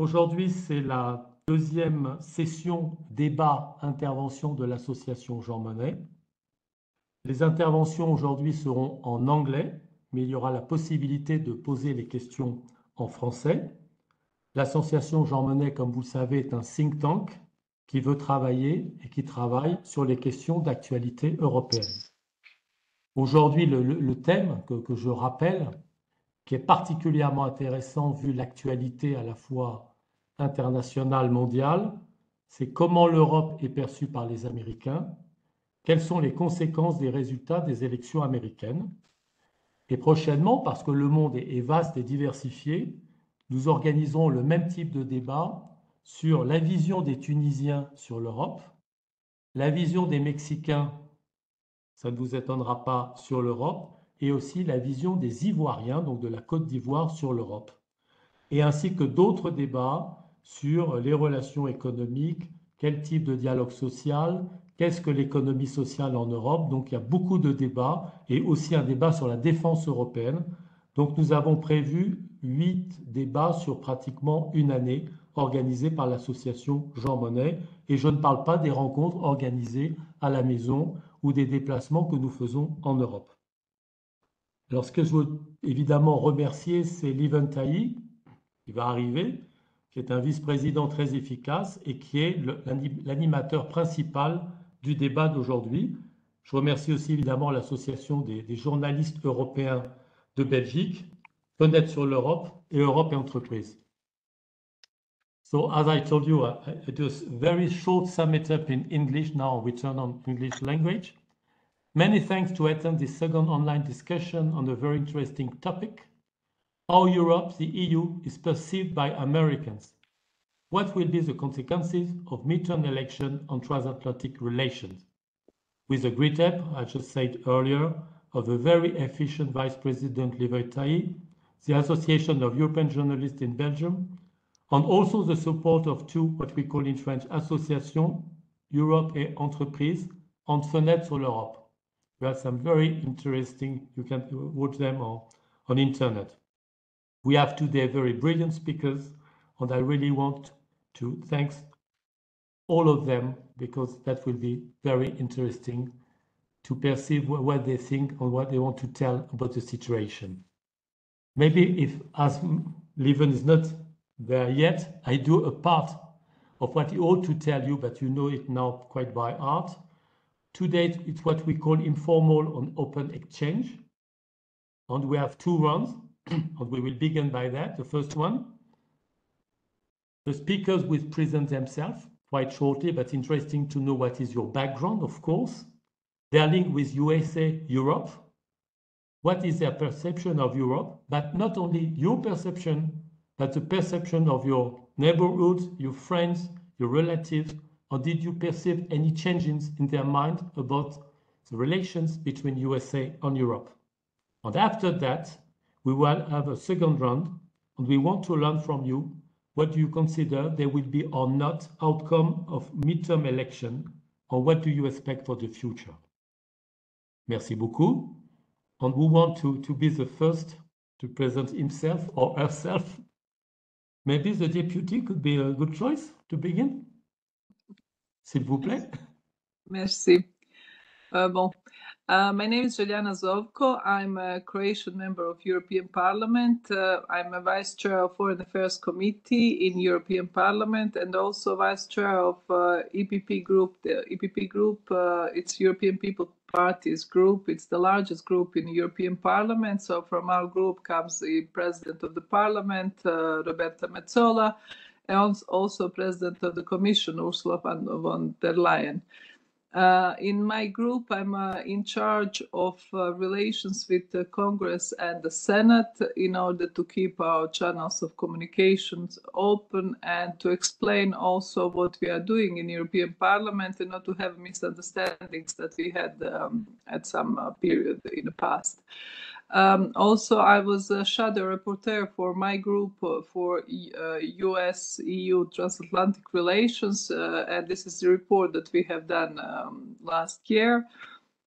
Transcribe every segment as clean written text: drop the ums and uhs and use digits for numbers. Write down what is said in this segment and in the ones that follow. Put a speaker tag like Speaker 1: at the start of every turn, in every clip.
Speaker 1: Aujourd'hui, c'est la deuxième session débat-intervention de l'association Jean Monnet. Les interventions aujourd'hui seront en anglais, mais il y aura la possibilité de poser les questions en français. L'association Jean Monnet, comme vous le savez, est un think tank qui veut travailler et qui travaille sur les questions d'actualité européenne. Aujourd'hui, le thème que je rappelle, qui est particulièrement intéressant vu l'actualité à la fois internationale, mondiale, c'est comment l'Europe est perçue par les Américains, quelles sont les conséquences des résultats des élections américaines. Et prochainement, parce que le monde est vaste et diversifié, nous organiserons le même type de débat sur la vision des Tunisiens sur l'Europe, la vision des Mexicains, ça ne vous étonnera pas, sur l'Europe, et aussi la vision des Ivoiriens, donc de la Côte d'Ivoire, sur l'Europe, et ainsi que d'autres débats sur les relations économiques, quel type de dialogue social, qu'est-ce que l'économie sociale en Europe. Donc il y a beaucoup de débats, et aussi un débat sur la défense européenne. Donc nous avons prévu 8 débats sur pratiquement une année organisés par l'association Jean Monnet, et je ne parle pas des rencontres organisées à la maison ou des déplacements que nous faisons en Europe. Alors ce que je veux évidemment remercier, c'est Lieven Taillie, qui va arriver, qui est un vice-président très efficace et qui est l'animateur principal du débat d'aujourd'hui. Je remercie aussi évidemment l'association des journalistes européens de Belgique, Fenêtre sur l'Europe et Europe et Entreprises. So as I told you, it was a very short summit up in English. Now we turn on English language. Many thanks to attend this second online discussion on a very interesting topic. How Europe, the EU, is perceived by Americans. What will be the consequences of midterm election on transatlantic relations? With the great help, I just said earlier, of a very efficient Vice President Lieven Taillie, the Association of European Journalists in Belgium, and also the support of two, what we call in French, Association, Europe et Entreprises, and Fenêtre sur l'Europe. We have some very interesting, you can watch them on internet. We have today very brilliant speakers, and I really want to thank all of them because that will be very interesting to perceive what they think and what they want to tell about the situation. Maybe if, as Lieven is not there yet, I do a part of what he ought to tell you, but you know it now quite by heart. Today, it's what we call informal and open exchange. And we have 2 rounds, and we will begin by that. The first one, the speakers will present themselves quite shortly, but interesting to know what is your background, of course. Their link with USA, Europe. What is their perception of Europe? But not only your perception, but the perception of your neighborhoods, your friends, your relatives, or did you perceive any changes in their mind about the relations between USA and Europe? And after that, we will have a second round, and we want to learn from you what do you consider there will be or not outcome of midterm election, or what do you expect for the future? Merci beaucoup. And who want to be the first to present himself or herself? Maybe the deputy could be a good choice to begin. S'il vous plaît.
Speaker 2: Merci. My name is Željana Zovko. I'm a Croatian member of European Parliament. I'm a Vice Chair of Foreign Affairs Committee in European Parliament and also Vice Chair of EPP Group. The EPP Group, it's European People Party's group. It's the largest group in the European Parliament. So from our group comes the President of the Parliament, Roberta Metsola, and also President of the Commission, Ursula von der Leyen. In my group, I'm in charge of relations with the Congress and the Senate in order to keep our channels of communications open and to explain also what we are doing in European Parliament and not to have misunderstandings that we had at some period in the past. Also, I was a shadow rapporteur for my group for US-EU transatlantic relations, and this is the report that we have done last year.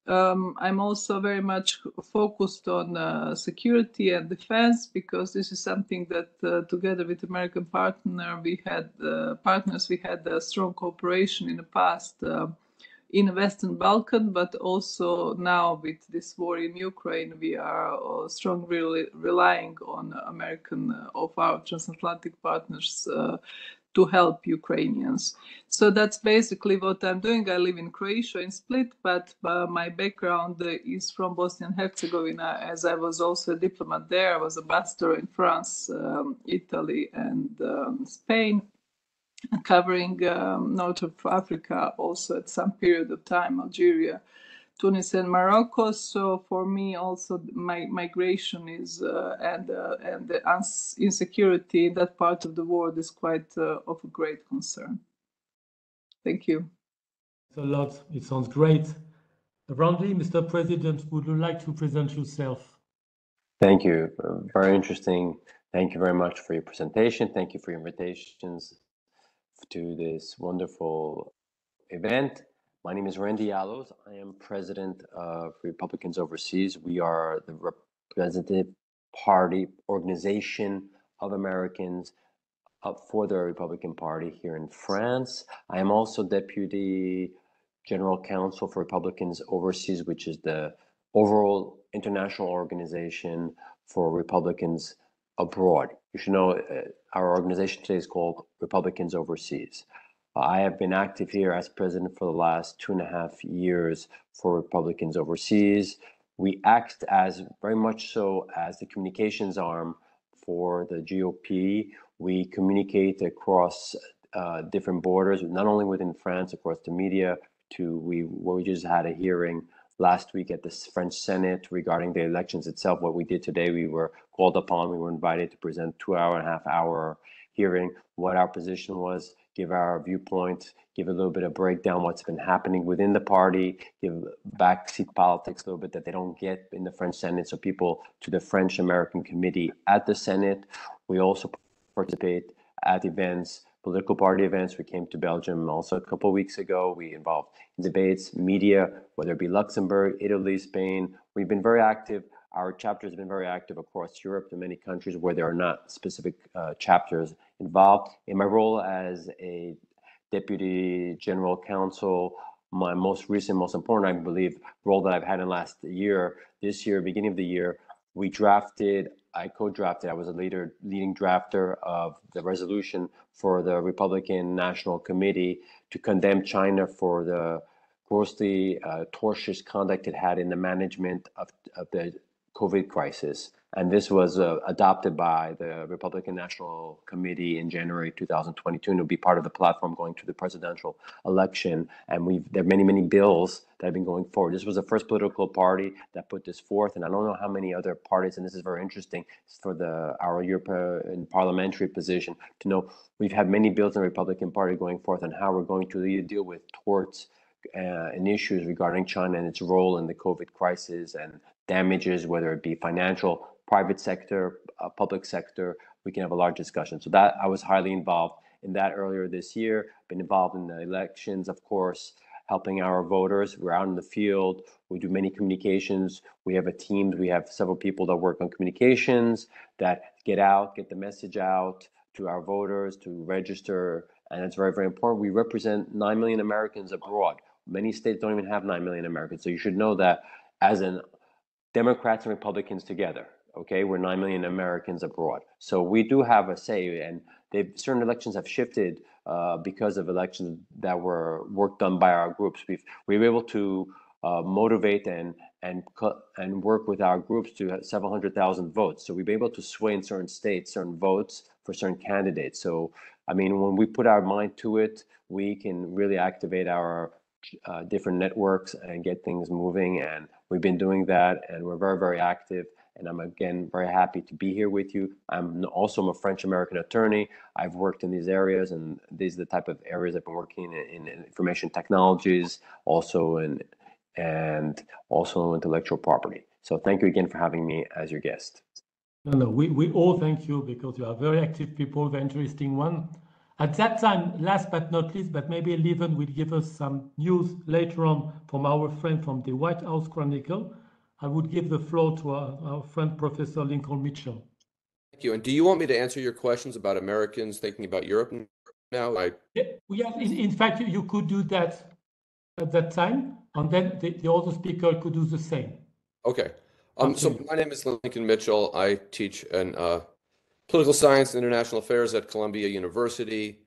Speaker 2: I'm also very much focused on security and defense, because this is something that together with American partners we had a strong cooperation in the past in the Western Balkan, but also now with this war in Ukraine, we are strongly relying on of our transatlantic partners to help Ukrainians. So that's basically what I'm doing. I live in Croatia, in Split, but my background is from Bosnia and Herzegovina, as I was also a diplomat there. I was ambassador in France, Italy, and Spain, covering North of Africa, also at some period of time, Algeria, Tunis, and Morocco. So for me, also my migration is and the insecurity in that part of the world is quite of a great concern. Thank you.
Speaker 1: Thanks a lot. It sounds great. Roundly, Mr. President, would you like to present yourself?
Speaker 3: Thank you. Very interesting. Thank you very much for your presentation. Thank you for your invitations to this wonderful event. My name is Yaloz. I am president of Republicans Overseas. We are the representative party organization of Americans for the Republican Party here in France. I am also deputy general counsel for Republicans Overseas, which is the overall international organization for Republicans abroad. You should know our organization today is called Republicans Overseas. I have been active here as president for the last 2.5 years for Republicans Overseas. We act as very much so as the communications arm for the GOP. We communicate across different borders, not only within France, across the media. We just had a hearing last week at the French Senate regarding the elections itself. What we did today, we were called upon, we were invited to present 2.5-hour hearing, what our position was, give our viewpoint, give a little bit of breakdown what's been happening within the party, give backseat politics a little bit that they don't get in the French Senate, so people to the French-American committee at the Senate. We also participate at events, political party events. We came to Belgium also a couple of weeks ago. We involved in debates, media, whether it be Luxembourg, Italy, Spain. We've been very active. Our chapter has been very active across Europe in many countries where there are not specific chapters involved. In my role as a deputy general counsel, my most recent, most important, I believe, role that I've had in last year, this year, beginning of the year, I co-drafted, I was a leading drafter of the resolution for the Republican National Committee to condemn China for the grossly tortious conduct it had in the management of the COVID crisis. And this was adopted by the Republican National Committee in January 2022, and it'll be part of the platform going to the presidential election. And there are many, many bills that have been going forward. This was the first political party that put this forth, and I don't know how many other parties, and this is very interesting for our European parliamentary position to know. We've had many bills in the Republican Party going forth on how we're going to deal with torts and issues regarding China and its role in the COVID crisis and damages, whether it be financial, private sector, public sector. We can have a large discussion. So that I was highly involved in that earlier this year. Been involved in the elections, of course, helping our voters. We're out in the field. We do many communications. We have a team. We have several people that work on communications that get the message out to our voters to register. And it's very, very important. We represent 9 million Americans abroad. Many states don't even have 9 million Americans. So you should know that as in Democrats and Republicans together, okay, we're 9 million Americans abroad. So we do have a say, and certain elections have shifted because of elections that were work done by our groups. We were able to motivate and work with our groups to have several 100,000 votes. So we've been able to sway in certain states, certain votes for certain candidates. So, I mean, when we put our mind to it, we can really activate our different networks and get things moving. And we've been doing that, and we're very, very active. And I'm, again, very happy to be here with you. I'm also a French-American attorney. I've worked in these areas, and these are the type of areas I've been working in information technologies, and also intellectual property. So thank you again for having me as your guest.
Speaker 1: No, we all thank you, because you are very active people, very interesting one. At that time, last but not least, but maybe Lieven will give us some news later on from our friend from the White House Chronicle, I would give the floor to our friend, Professor Lincoln Mitchell.
Speaker 4: Thank you. And do you want me to answer your questions about Americans thinking about Europe now?
Speaker 1: We have, in fact, you could do that at that time, and then the other speaker could do the same.
Speaker 4: Okay. So my name is Lincoln Mitchell. I teach in political science and international affairs at Columbia University.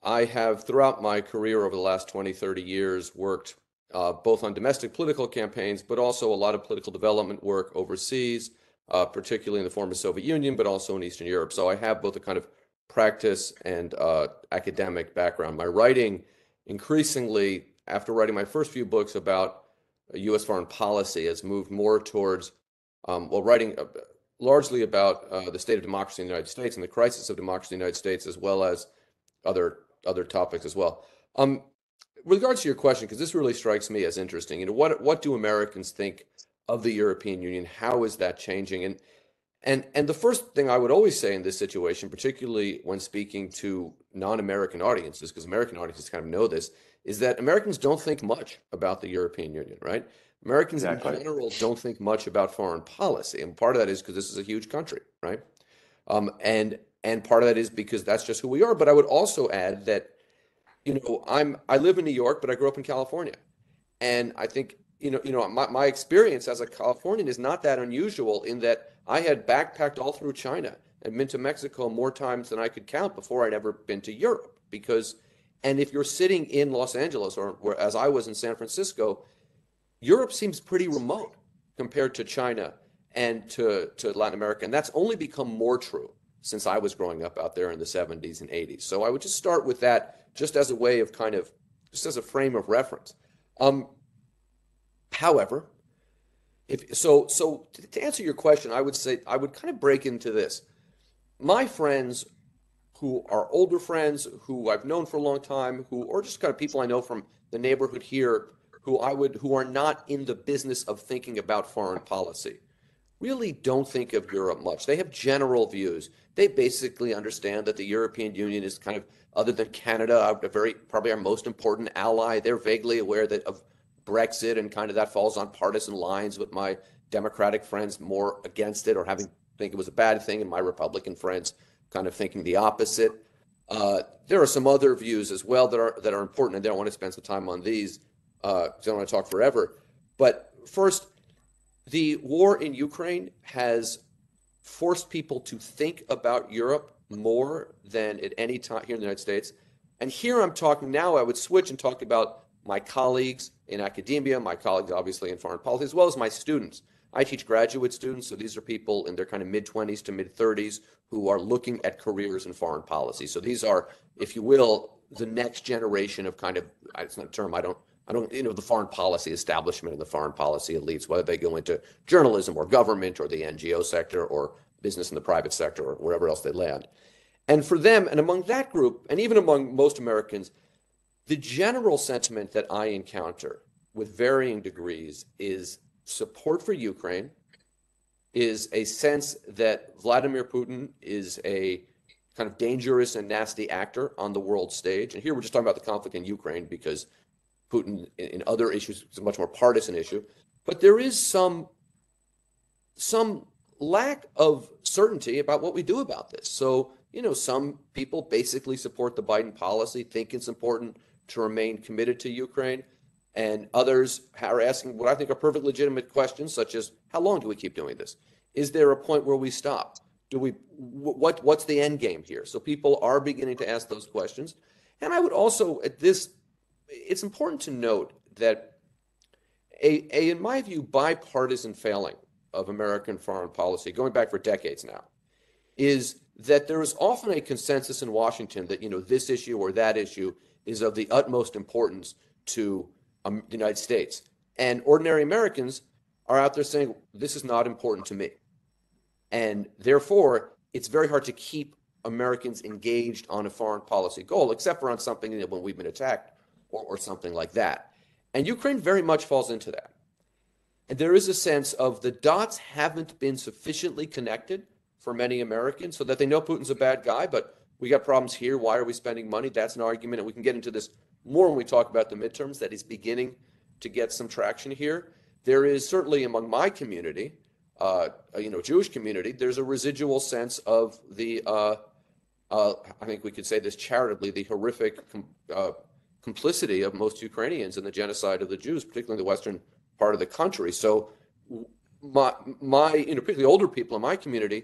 Speaker 4: I have, throughout my career over the last 20, 30 years, worked both on domestic political campaigns, but also a lot of political development work overseas, particularly in the former Soviet Union, but also in Eastern Europe. So I have both a kind of practice and academic background. My writing, increasingly, after writing my first few books about U.S. foreign policy, has moved more towards, writing largely about the state of democracy in the United States and the crisis of democracy in the United States, as well as other topics as well. With regards to your question, because this really strikes me as interesting, you know, what do Americans think of the European Union? How is that changing? And the first thing I would always say in this situation, particularly when speaking to non-American audiences, because American audiences kind of know this, is that Americans don't think much about the European Union, right? Americans in general don't think much about foreign policy, and part of that is because this is a huge country, right? And part of that is because that's just who we are. But I would also add that, you know, I live in New York, but I grew up in California, and I think my experience as a Californian is not that unusual in that I had backpacked all through China and been to Mexico more times than I could count before I'd ever been to Europe. And if you're sitting in Los Angeles or as I was in San Francisco, Europe seems pretty remote compared to China and to Latin America. And that's only become more true since I was growing up out there in the 70s and 80s. So I would just start with that just as a way of just as a frame of reference. However, to answer your question, I would say I would kind of break into this. My friends who are older friends, who I've known for a long time, or just kind of people I know from the neighborhood here, who are not in the business of thinking about foreign policy, really don't think of Europe much. They have general views. They basically understand that the European Union is kind of, other than Canada, probably our most important ally. They're vaguely aware of Brexit, and kind of that falls on partisan lines, with my Democratic friends more against it or think it was a bad thing, and my Republican friends kind of thinking the opposite. There are some other views as well that are important, and I don't want to spend some time on these. I don't want to talk forever. But first, the war in Ukraine has forced people to think about Europe more than at any time here in the United States. And here I'm talking now, I would switch and talk about my colleagues in academia, my colleagues obviously in foreign policy, as well as my students. I teach graduate students, so these are people in their kind of mid-20s to mid-30s who are looking at careers in foreign policy. So these are, if you will, the next generation of kind of, it's not a term, I don't, the foreign policy establishment and the foreign policy elites, whether they go into journalism or government or the NGO sector or business in the private sector or wherever else they land. And for them, and among that group, and even among most Americans, the general sentiment that I encounter with varying degrees is support for Ukraine, is a sense that Vladimir Putin is a kind of dangerous and nasty actor on the world stage. And here we're just talking about the conflict in Ukraine because Putin in other issues is a much more partisan issue. But there is some lack of certainty about what we do about this. So, some people basically support the Biden policy, think it's important to remain committed to Ukraine. And others are asking what I think are perfectly legitimate questions, such as, how long do we keep doing this? Is there a point where we stop? What's the end game here? So people are beginning to ask those questions. And I would also, it's important to note that in my view, bipartisan failing of American foreign policy, going back for decades now, is that there is often a consensus in Washington that, this issue or that issue is of the utmost importance to the United States. And ordinary Americans are out there saying, this is not important to me. And therefore, it's very hard to keep Americans engaged on a foreign policy goal, except for on something when we've been attacked or something like that. And Ukraine very much falls into that. And there is a sense of the dots haven't been sufficiently connected for many Americans so that they know Putin's a bad guy, but We got problems here. Why are we spending money? That's an argument, and we can get into this more when we talk about the midterms. That is beginning to get some traction here. There is certainly among my community, Jewish community, there's a residual sense of the, I think we could say this charitably, the horrific complicity of most Ukrainians in the genocide of the Jews, particularly in the western part of the country. So my particularly older people in my community,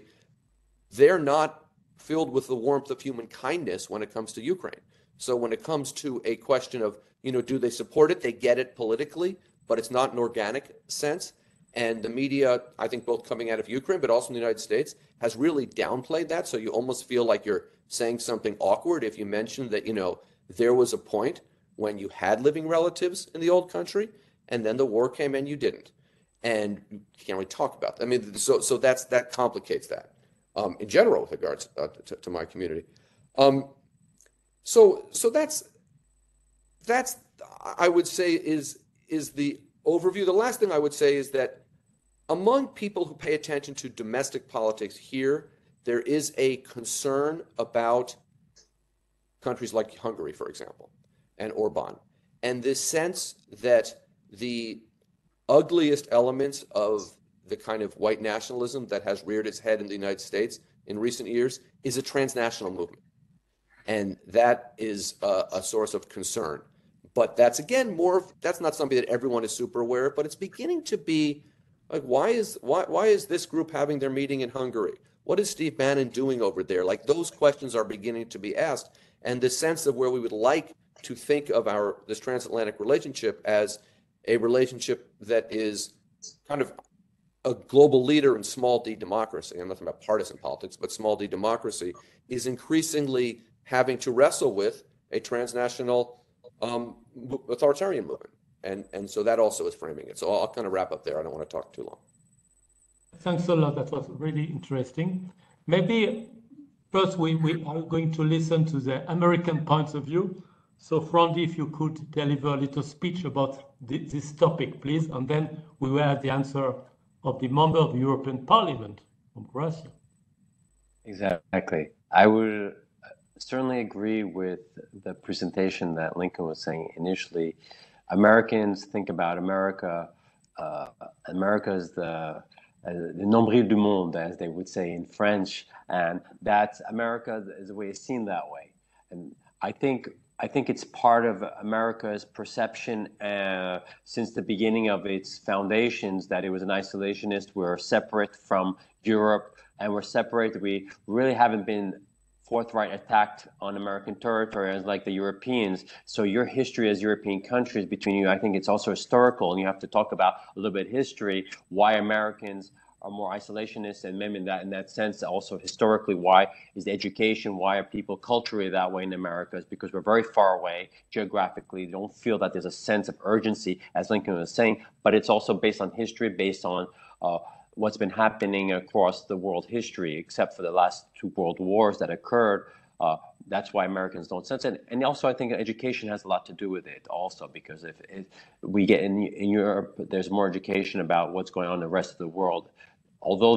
Speaker 4: they're not filled with the warmth of human kindness when it comes to Ukraine. So when it comes to a question of, do they support it? They get it politically, but it's not an organic sense. And the media, I think both coming out of Ukraine, but also in the United States, has really downplayed that. So you almost feel like you're saying something awkward if you mention that, there was a point when you had living relatives in the old country, and then the war came and you didn't. And you can't really talk about that. I mean, so that complicates that in general with regards to my community. So that's I would say is the overview. The last thing I would say is that among people who pay attention to domestic politics here, there is a concern about countries like Hungary, for example, and Orban, and this sense that the ugliest elements of the kind of white nationalism that has reared its head in the United States in recent years is a transnational movement. And that is a source of concern. But that's, again, that's not something that everyone is super aware of, but it's beginning to be like, why is this group having their meeting in Hungary? What is Steve Bannon doing over there? Like, those questions are beginning to be asked. And the sense of where we would like to think of this transatlantic relationship as a relationship that is kind of a global leader in small d democracy. I'm not talking about partisan politics, but small d democracy is increasingly having to wrestle with a transnational authoritarian movement. And so that also is framing it. So I'll kind of wrap up there. I don't want to talk too long.
Speaker 1: Thanks a lot. That was really interesting. Maybe first we are going to listen to the American points of view. So Frandy, if you could deliver a little speech about this topic, please, and then we will have the answer of the member of the European Parliament from Croatia.
Speaker 3: Exactly. I would certainly agree with the presentation that Lincoln was saying initially. Americans think about America. America is the nombril du monde, as they would say in French, and that America is the way it's seen that way. And I think it's part of America's perception since the beginning of its foundations that it was an isolationist. We're separate from Europe, and we're separate. We really haven't been forthright attacked on American territory as like the Europeans. So your history as European countries between you, I think it's also historical, and you have to talk about a little bit of history, why Americans are more isolationist, and maybe in that sense also historically, why is the education, why are people culturally that way in America, is because we're very far away geographically. You don't feel that there's a sense of urgency, as Lincoln was saying, but it's also based on history, based on what's been happening across the world history, except for the last two world wars that occurred. That's why Americans don't sense it. And also, I think education has a lot to do with it also, because if we get in Europe, there's more education about what's going on in the rest of the world. Although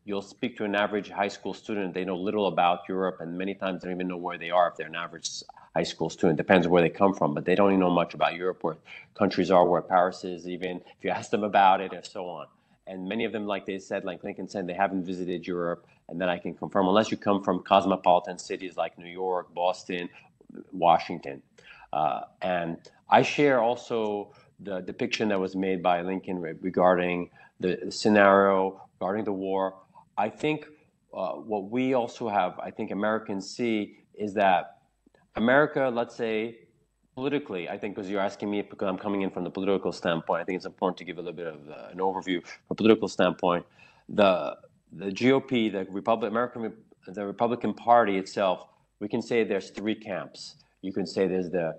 Speaker 3: you'll speak to an average high school student, they know little about Europe, and many times they don't even know where they are if they're an average high school student. Depends where they come from, but they don't even know much about Europe, where countries are, where Paris is, even if you ask them about it, and so on. And many of them, like they said, like Lincoln said, they haven't visited Europe, and then I can confirm, unless you come from cosmopolitan cities like New York, Boston, Washington. And I share also the depiction that was made by Lincoln regarding the scenario, regarding the war. I think what we also have, I think Americans see, is that America, let's say, politically, I think, because you're asking me, because I'm coming in from the political standpoint, I think it's important to give a little bit of an overview from a political standpoint. The GOP, the Republican Party itself, we can say there's three camps. You can say there's the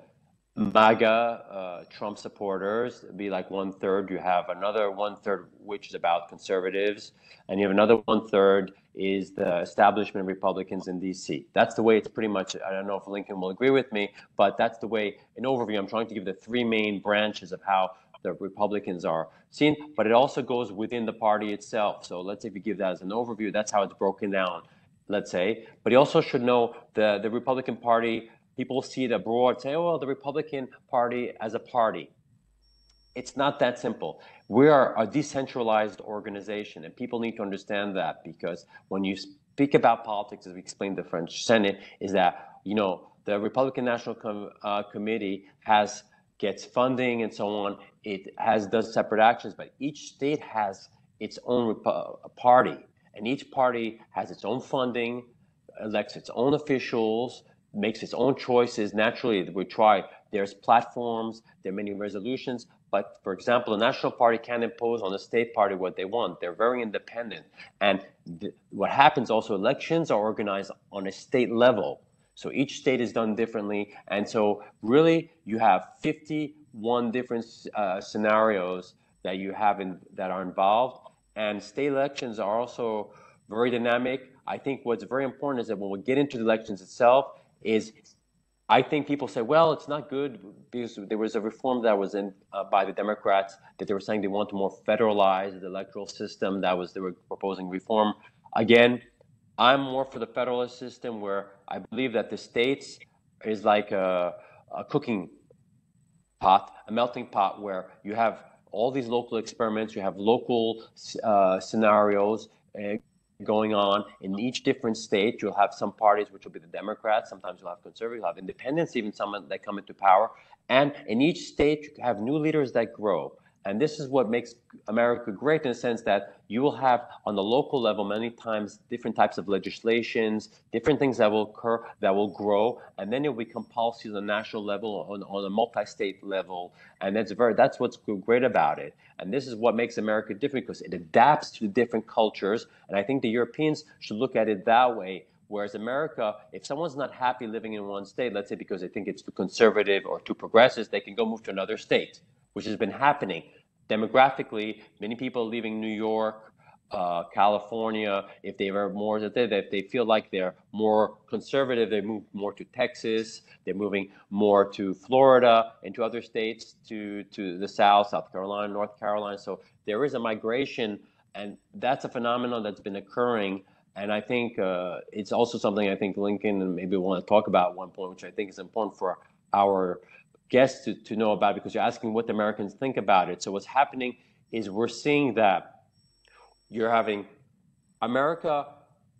Speaker 3: MAGA Trump supporters, be like 1/3. You have another 1/3, which is about conservatives, and you have another 1/3 is the establishment Republicans in DC. That's the way it's pretty much. I don't know if Lincoln will agree with me, but that's the way, in overview, I'm trying to give the three main branches of how the Republicans are seen, but it also goes within the party itself. So let's say if you give that as an overview, that's how it's broken down let's say, but he also should know the Republican Party. People see it abroad, say, oh, well, the Republican Party as a party. It's not that simple. We are a decentralized organization, and people need to understand that, because when you speak about politics, as we explained the French Senate, is that, you know, the Republican National Committee gets funding and so on. It does separate actions, but each state has its own party, and each party has its own funding, elects its own officials, makes its own choices. Naturally, there's platforms, there are many resolutions, but for example, the National Party can't impose on the state party what they want. They're very independent. And what happens also, elections are organized on a state level. So each state is done differently. And so really you have 51 different scenarios that you have that are involved. And state elections are also very dynamic. I think what's very important is that when we get into the elections itself, I think people say, well, it's not good, because there was a reform that was in by the Democrats that they were saying they want to more federalize the electoral system. They were proposing reform. Again, I'm more for the federalist system, where I believe that the states is like a cooking pot, a melting pot, where you have all these local experiments, you have local scenarios going on in each different state. You'll have some parties which will be the Democrats, sometimes you'll have conservatives, you'll have independents, even some that come into power. And in each state, you have new leaders that grow. And this is what makes America great, in the sense that you will have on the local level many times different types of legislations, different things that will occur, that will grow, and then it will become policies on the national level, on a multi-state level. And that's what's great about it. And this is what makes America different, because it adapts to different cultures. And I think the Europeans should look at it that way. Whereas America, if someone's not happy living in one state, let's say because they think it's too conservative or too progressive, they can go move to another state, which has been happening. Demographically, many people leaving New York, California, if they feel like they're more conservative, they move more to Texas, they're moving more to Florida and to other states, to the South, South Carolina, North Carolina. So there is a migration, and that's a phenomenon that's been occurring. And I think it's also something I think Lincoln and maybe we'll want to talk about at one point, which I think is important for our guests to know about, because you're asking what the Americans think about it. So what's happening is we're seeing that you're having America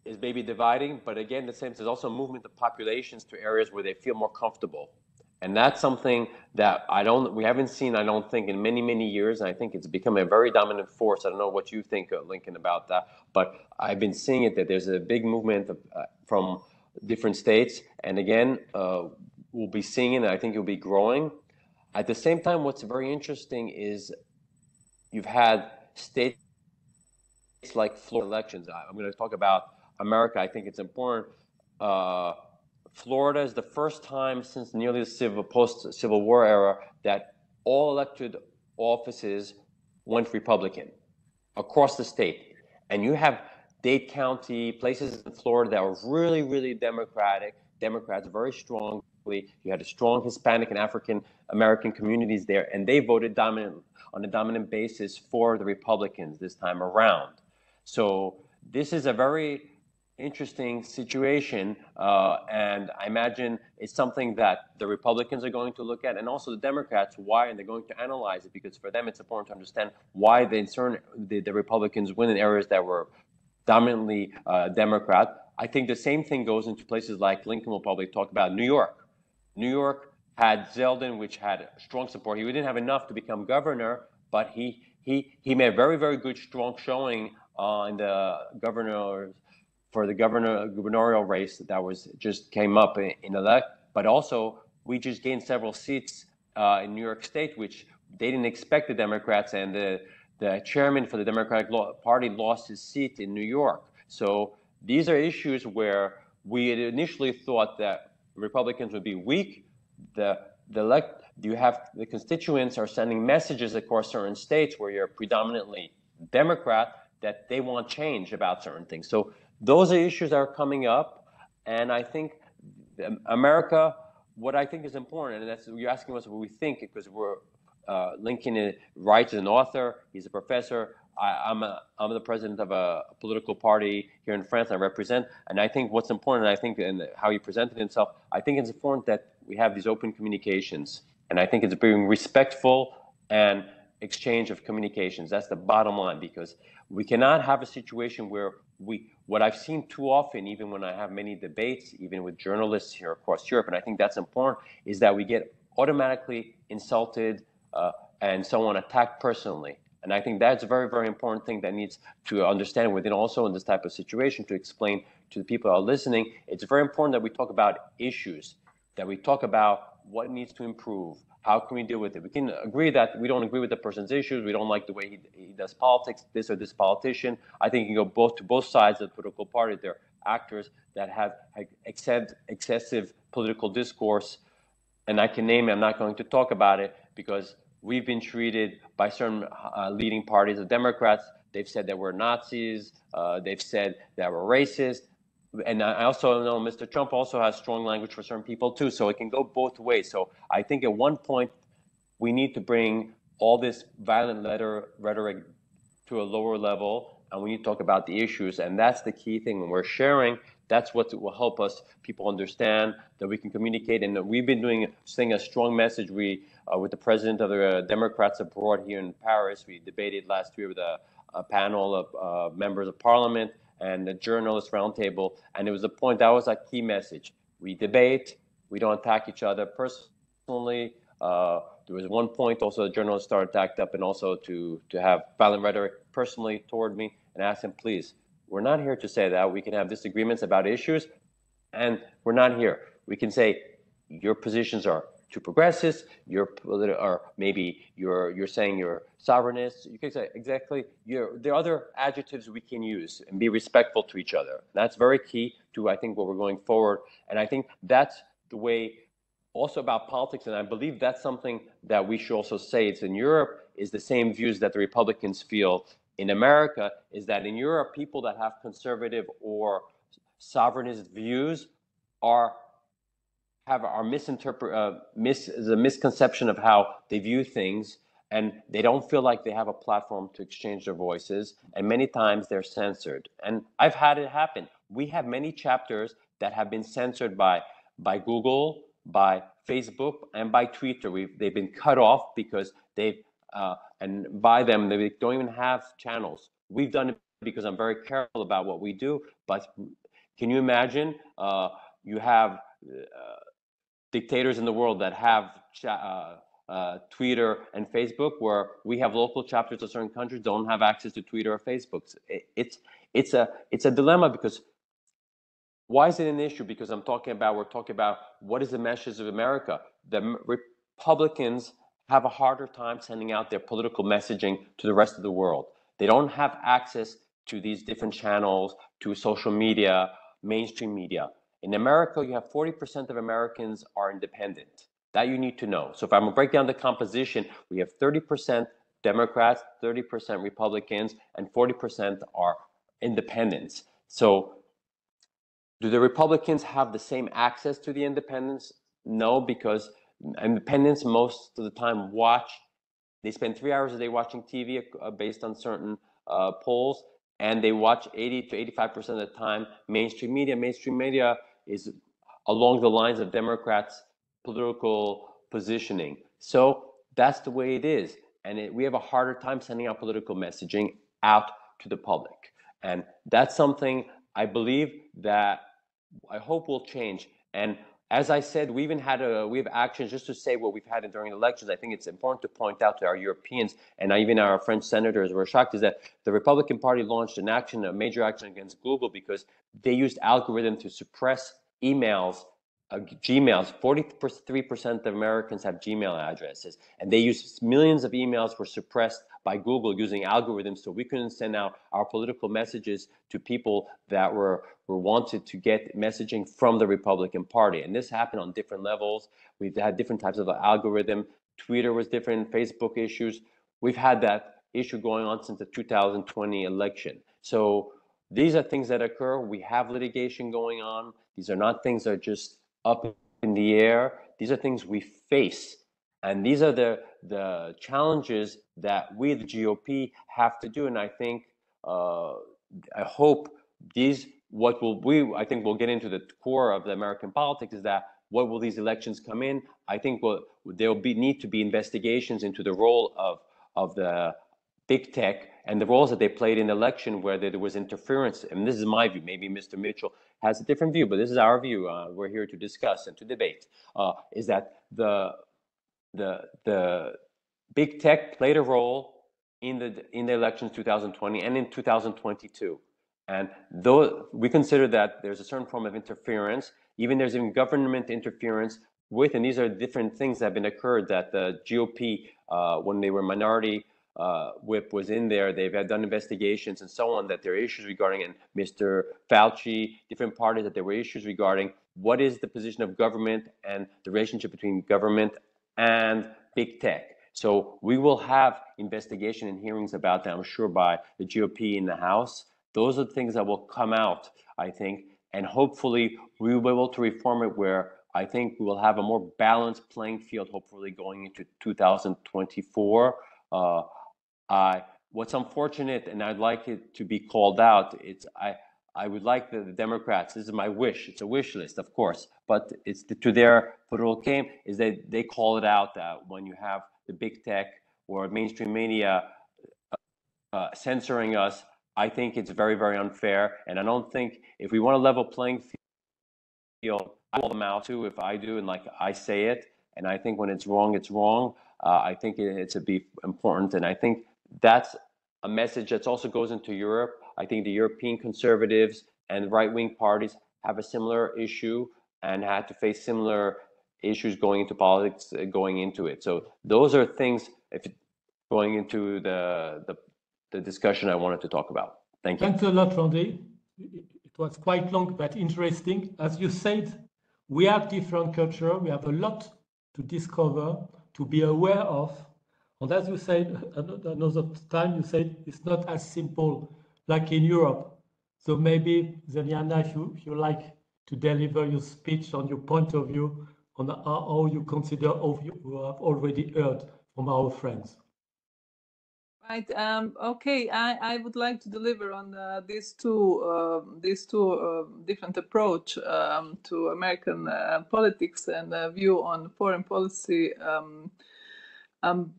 Speaker 3: is maybe dividing, but again, in the sense, there's also a movement of populations to areas where they feel more comfortable. And that's something that we haven't seen, I don't think, in many, many years. And I think it's become a very dominant force. I don't know what you think, Lincoln, about that, but I've been seeing it, that there's a big movement from different states. And again, we'll be seeing it, and I think it'll be growing. At the same time, what's very interesting is you've had states like Florida elections. I'm going to talk about America. I think it's important. Florida is the first time since nearly the post-Civil War era that all elected offices went Republican across the state. And you have Dade County, places in Florida that were really, really Democrats, very strong. You had a strong Hispanic and African American communities there, and they voted on a dominant basis for the Republicans this time around. So this is a very interesting situation, and I imagine it's something that the Republicans are going to look at, and also the Democrats. Why? And they're going to analyze it, because for them it's important to understand why the Republicans win in areas that were dominantly Democrat. I think the same thing goes into places like Lincoln will probably talk about New York. New York had Zeldin, which had strong support. He didn't have enough to become governor, but he made a very, very good, strong showing in the gubernatorial race that just came up in elect. But also, we just gained several seats in New York State, which they didn't expect the Democrats, and the chairman for the Democratic Party lost his seat in New York. So these are issues where we had initially thought that Republicans would be weak. The constituents are sending messages across certain states where you're predominantly Democrat that they want change about certain things. So those are issues that are coming up, and I think America, what I think is important, and that's you're asking us what we think, because Lincoln writes as an author, he's a professor. I'm the president of a political party here in France. I represent, and I think what's important, I think, and how he presented himself, I think it's important that we have these open communications, and I think it's being respectful and exchange of communications. That's the bottom line, because we cannot have a situation where what I've seen too often, even when I have many debates, even with journalists here across Europe, and I think that's important, is that we get automatically insulted and someone attacked personally. And I think that's a very, very important thing that needs to understand within also in this type of situation to explain to the people who are listening. It's very important that we talk about issues, that we talk about what needs to improve. How can we deal with it? We can agree that we don't agree with the person's issues. We don't like the way he does politics, this or this politician. I think you can go to both sides of the political party. They're actors that have excessive political discourse. And I can name it, I'm not going to talk about it, because we've been treated by certain leading parties of Democrats. They've said that we're Nazis. They've said that we're racist. And I also know Mr. Trump also has strong language for certain people too. So it can go both ways. So I think at one point we need to bring all this violent rhetoric to a lower level, and we need to talk about the issues. And that's the key thing when we're sharing. That's what will help us people understand that we can communicate. And we've been saying a strong message. We, with the president of the Democrats abroad here in Paris, we debated last year with a panel of members of parliament and the journalist roundtable. And it was a point that was a key message. We debate, we don't attack each other personally. There was one point also the journalists started to act up and also to have violent rhetoric personally toward me, and I asked him, please, we're not here to say that. We can have disagreements about issues, and we're not here. We can say your positions are too progressist, or maybe you're saying you're sovereignist. You can say exactly, there are other adjectives we can use and be respectful to each other. That's very key to, I think, what we're going forward. And I think that's the way also about politics, and I believe that's something that we should also say. It's in Europe, is the same views that the Republicans feel in America, is that in Europe, people that have conservative or sovereignist views have a misconception of how they view things, and they don't feel like they have a platform to exchange their voices, and many times they're censored. And I've had it happen. We have many chapters that have been censored by Google, by Facebook, and by Twitter. They've been cut off because and by them, they don't even have channels. We've done it because I'm very careful about what we do, but can you imagine you have dictators in the world that have Twitter and Facebook, where we have local chapters of certain countries don't have access to Twitter or Facebook. It's a dilemma, because why is it an issue? Because we're talking about what is the message of America. The Republicans have a harder time sending out their political messaging to the rest of the world. They don't have access to these different channels, to social media, mainstream media. In America, you have 40% of Americans are independent. That you need to know. So if I'm gonna break down the composition, we have 30% Democrats, 30% Republicans, and 40% are independents. So do the Republicans have the same access to the independents? No, because independents most of the time they spend 3 hours a day watching TV based on certain polls, and they watch 80 to 85% of the time mainstream media. Mainstream media is along the lines of Democrats' political positioning. So that's the way it is. And we have a harder time sending out political messaging out to the public. And that's something I believe that I hope will change. And as I said, we have actions just to say what we've had during elections. I think it's important to point out to our Europeans and even our French senators were shocked, is that the Republican Party launched a major action against Google because they used algorithm to suppress emails, Gmails. 43% of Americans have Gmail addresses, and they used millions of emails were suppressed by Google using algorithms, so we couldn't send out our political messages to people that were wanted to get messaging from the Republican Party. And this happened on different levels. We've had different types of algorithm. Twitter was different, Facebook issues. We've had that issue going on since the 2020 election. So these are things that occur. We have litigation going on. These are not things that are just up in the air. These are things we face. And these are the challenges that we, the GOP, have to do. And I think, I hope these, I think we'll get into the core of the American politics, is that what will these elections come in? I think there will need to be investigations into the role of the big tech and the roles that they played in the election where there was interference. And this is my view. Maybe Mr. Mitchell has a different view, but this is our view. We're here to discuss and to debate. Is that the big tech played a role in the elections 2020 and in 2022. And though we consider that there's a certain form of interference, even there's even government interference with, and these are different things that have been occurred, that the GOP, when they were minority whip was in there, they've done investigations and so on, that there are issues regarding, and Mr. Fauci, different parties, that there were issues regarding what is the position of government and the relationship between government and big tech. So we will have investigation and hearings about that, I'm sure, by the GOP in the House. Those are the things that will come out, I think, and hopefully we will be able to reform it where I think we will have a more balanced playing field, hopefully going into 2024. What's unfortunate, and I'd like it to be called out, I would like the Democrats, this is my wish, it's a wish list, of course, but it's to their political game, is that they call it out that when you have the big tech or mainstream media censoring us, I think it's very, very unfair. And I don't think, if we want a level playing field, I call them out too if I do, and like I say it. And I think when it's wrong, it's wrong. I think it's important. And I think that's a message that also goes into Europe. I think the European conservatives and right-wing parties have a similar issue and had to face similar issues going into politics, going into it. So those are things, going into the discussion I wanted to talk about. Thank you.
Speaker 1: Thanks a lot, Randy. It was quite long but interesting. As you said, we have different culture. We have a lot to discover, to be aware of. And as you said, another time you said it's not as simple like in Europe. So maybe, Željana, if you like to deliver your speech on your point of view on how you consider what you have already heard from our friends.
Speaker 2: Right. Okay. I would like to deliver on these two different approach to American politics and view on foreign policy.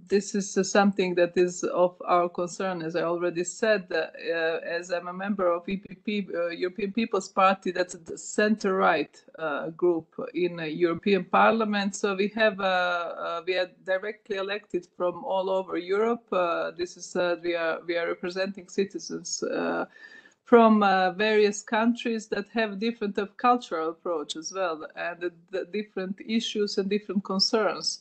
Speaker 2: This is something that is of our concern, as I already said. As I'm a member of EPP, European People's Party, that's the center-right group in European Parliament. So we are directly elected from all over Europe. We are representing citizens from various countries that have different cultural approach as well, and the different issues and different concerns.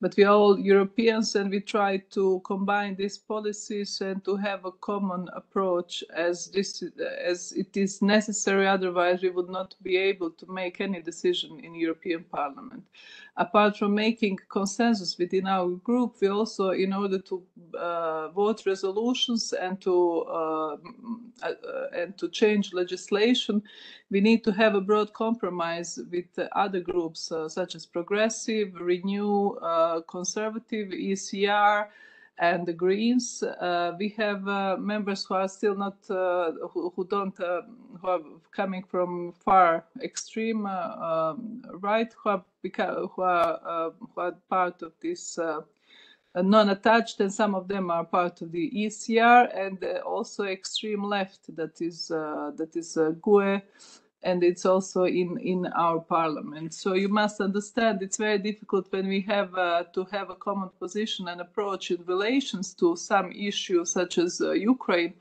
Speaker 2: But we are all Europeans, and we try to combine these policies and to have a common approach as it is necessary. Otherwise, we would not be able to make any decision in European Parliament. Apart from making consensus within our group, we also, in order to vote resolutions and to change legislation, we need to have a broad compromise with other groups such as Progressive, Renew, Conservative, ECR, and the Greens. We have members who are still not, who are coming from far extreme right, who are part of this non-attached, and some of them are part of the ECR, and also extreme left, that is GUE, and it's also in our parliament. So you must understand it's very difficult when we have to have a common position and approach in relations to some issues such as Ukraine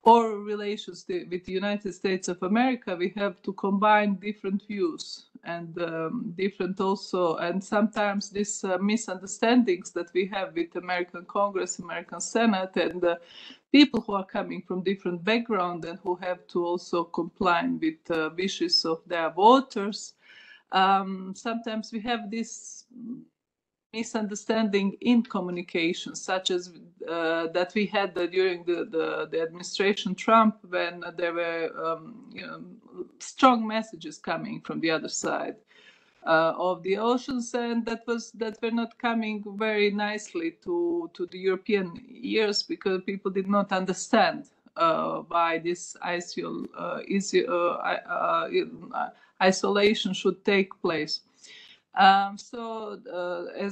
Speaker 2: or relations with the United States of America. We have to combine different views and different also, and sometimes these misunderstandings that we have with American Congress, American Senate, and people who are coming from different backgrounds and who have to also comply with wishes of their voters. Sometimes we have this misunderstanding in communication, such as that we had during the administration Trump, when there were strong messages coming from the other side. of the oceans, and that were not coming very nicely to the European ears, because people did not understand why this isolation should take place. As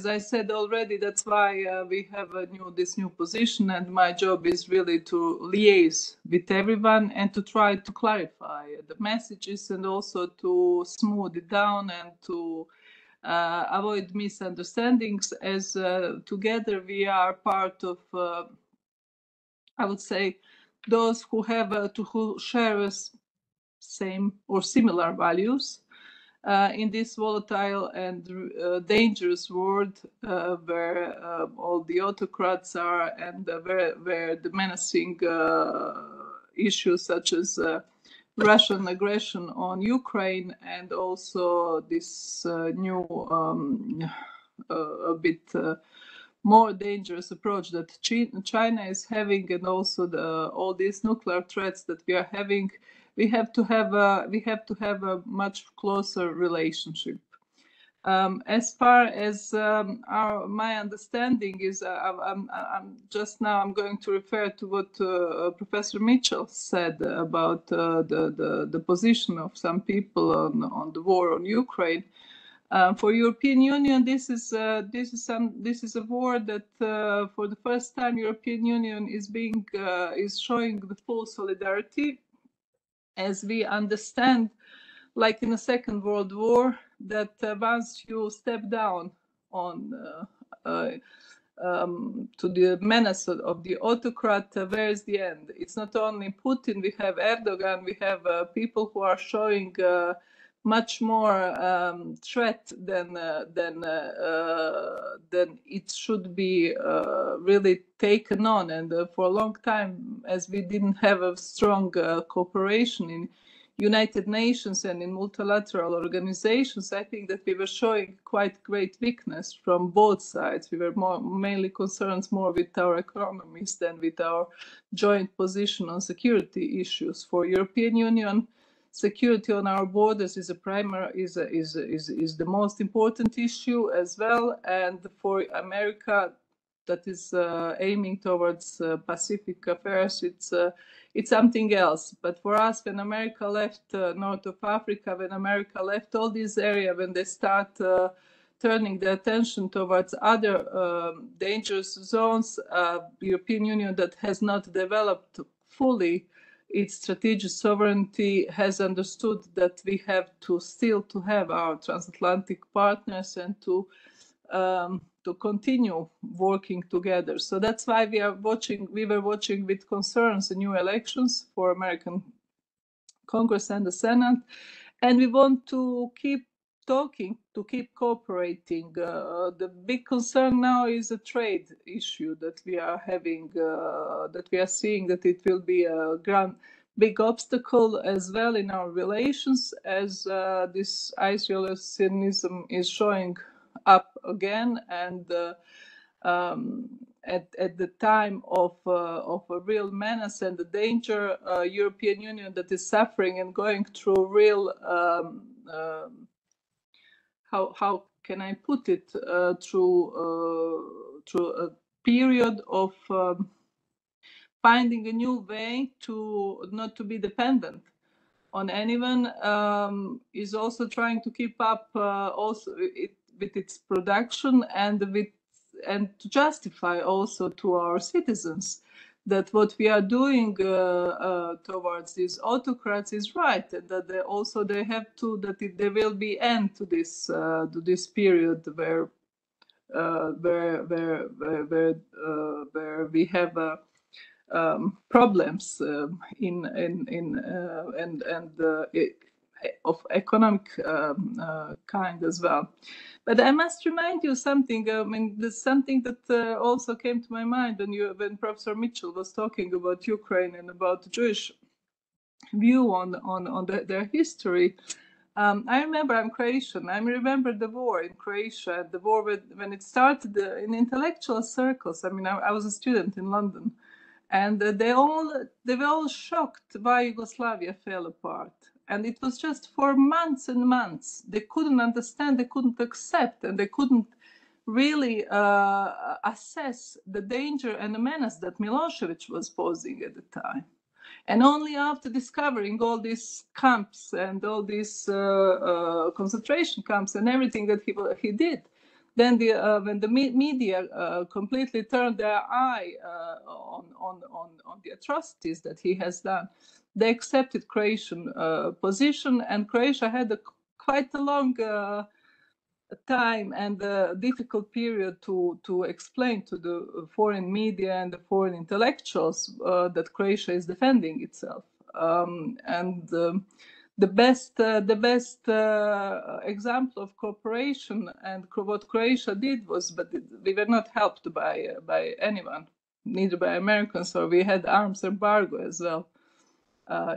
Speaker 2: I said already, that's why we have this new position, and my job is really to liaise with everyone and to try to clarify the messages, and also to smooth it down, and to avoid misunderstandings, as together we are part of, I would say, those who have who share same or similar values in this volatile and dangerous world, where all the autocrats are, and where the menacing issues such as Russian aggression on Ukraine, and also this new a bit more dangerous approach that China is having, and also all these nuclear threats that we are having. We have to have a much closer relationship. As far as my understanding is, I'm going to refer to what Professor Mitchell said about the position of some people on the war on Ukraine. For European Union, this is a war that for the first time European Union is showing the full solidarity, as we understand, like in the Second World War, that once you step down on to the menace of the autocrat, where is the end? It's not only Putin, we have Erdogan, we have people who are showing much more threat than it should be really taken on. And for a long time, as we didn't have a strong cooperation in United Nations and in multilateral organizations, I think that we were showing quite great weakness from both sides. We were mainly concerned more with our economies than with our joint position on security issues. For European Union, security on our borders is the most important issue as well, and for America, that is aiming towards Pacific affairs, it's something else. But for us, when America left North of Africa, when America left all these areas, when they start turning their attention towards other dangerous zones, European Union that has not developed fully its strategic sovereignty has understood that we have to still have our transatlantic partners, and to continue working together. So that's why we were watching with concerns the new elections for American Congress and the Senate, and we want to keep talking, to keep cooperating. The big concern now is a trade issue that we are having, that we are seeing that it will be a big obstacle as well in our relations, as this isolationism is showing up again, and at the time of a real menace and the danger, European Union that is suffering and going through real how can I put it, through a period of finding a new way to not to be dependent on anyone, is also trying to keep up with its production, and to justify also to our citizens that what we are doing towards these autocrats is right, and that they have to, that there will be end to this period where we have problems of economic kind as well. But I must remind you something. I mean, there's something that also came to my mind when Professor Mitchell was talking about Ukraine and about the Jewish view on their history. I remember, I'm Croatian. I remember the war in Croatia, the war when it started in intellectual circles. I mean, I was a student in London, and they were all shocked why Yugoslavia fell apart. And it was just for months and months. They couldn't understand, they couldn't accept, and they couldn't really assess the danger and the menace that Milosevic was posing at the time. And only after discovering all these camps and all these concentration camps and everything that he did, then when the media completely turned their eye on the atrocities that he has done, they accepted Croatian position, and Croatia had quite a long time and a difficult period to explain to the foreign media and the foreign intellectuals that Croatia is defending itself. The best example of cooperation and what Croatia did was, but we were not helped by anyone, neither by Americans, or we had arms embargo as well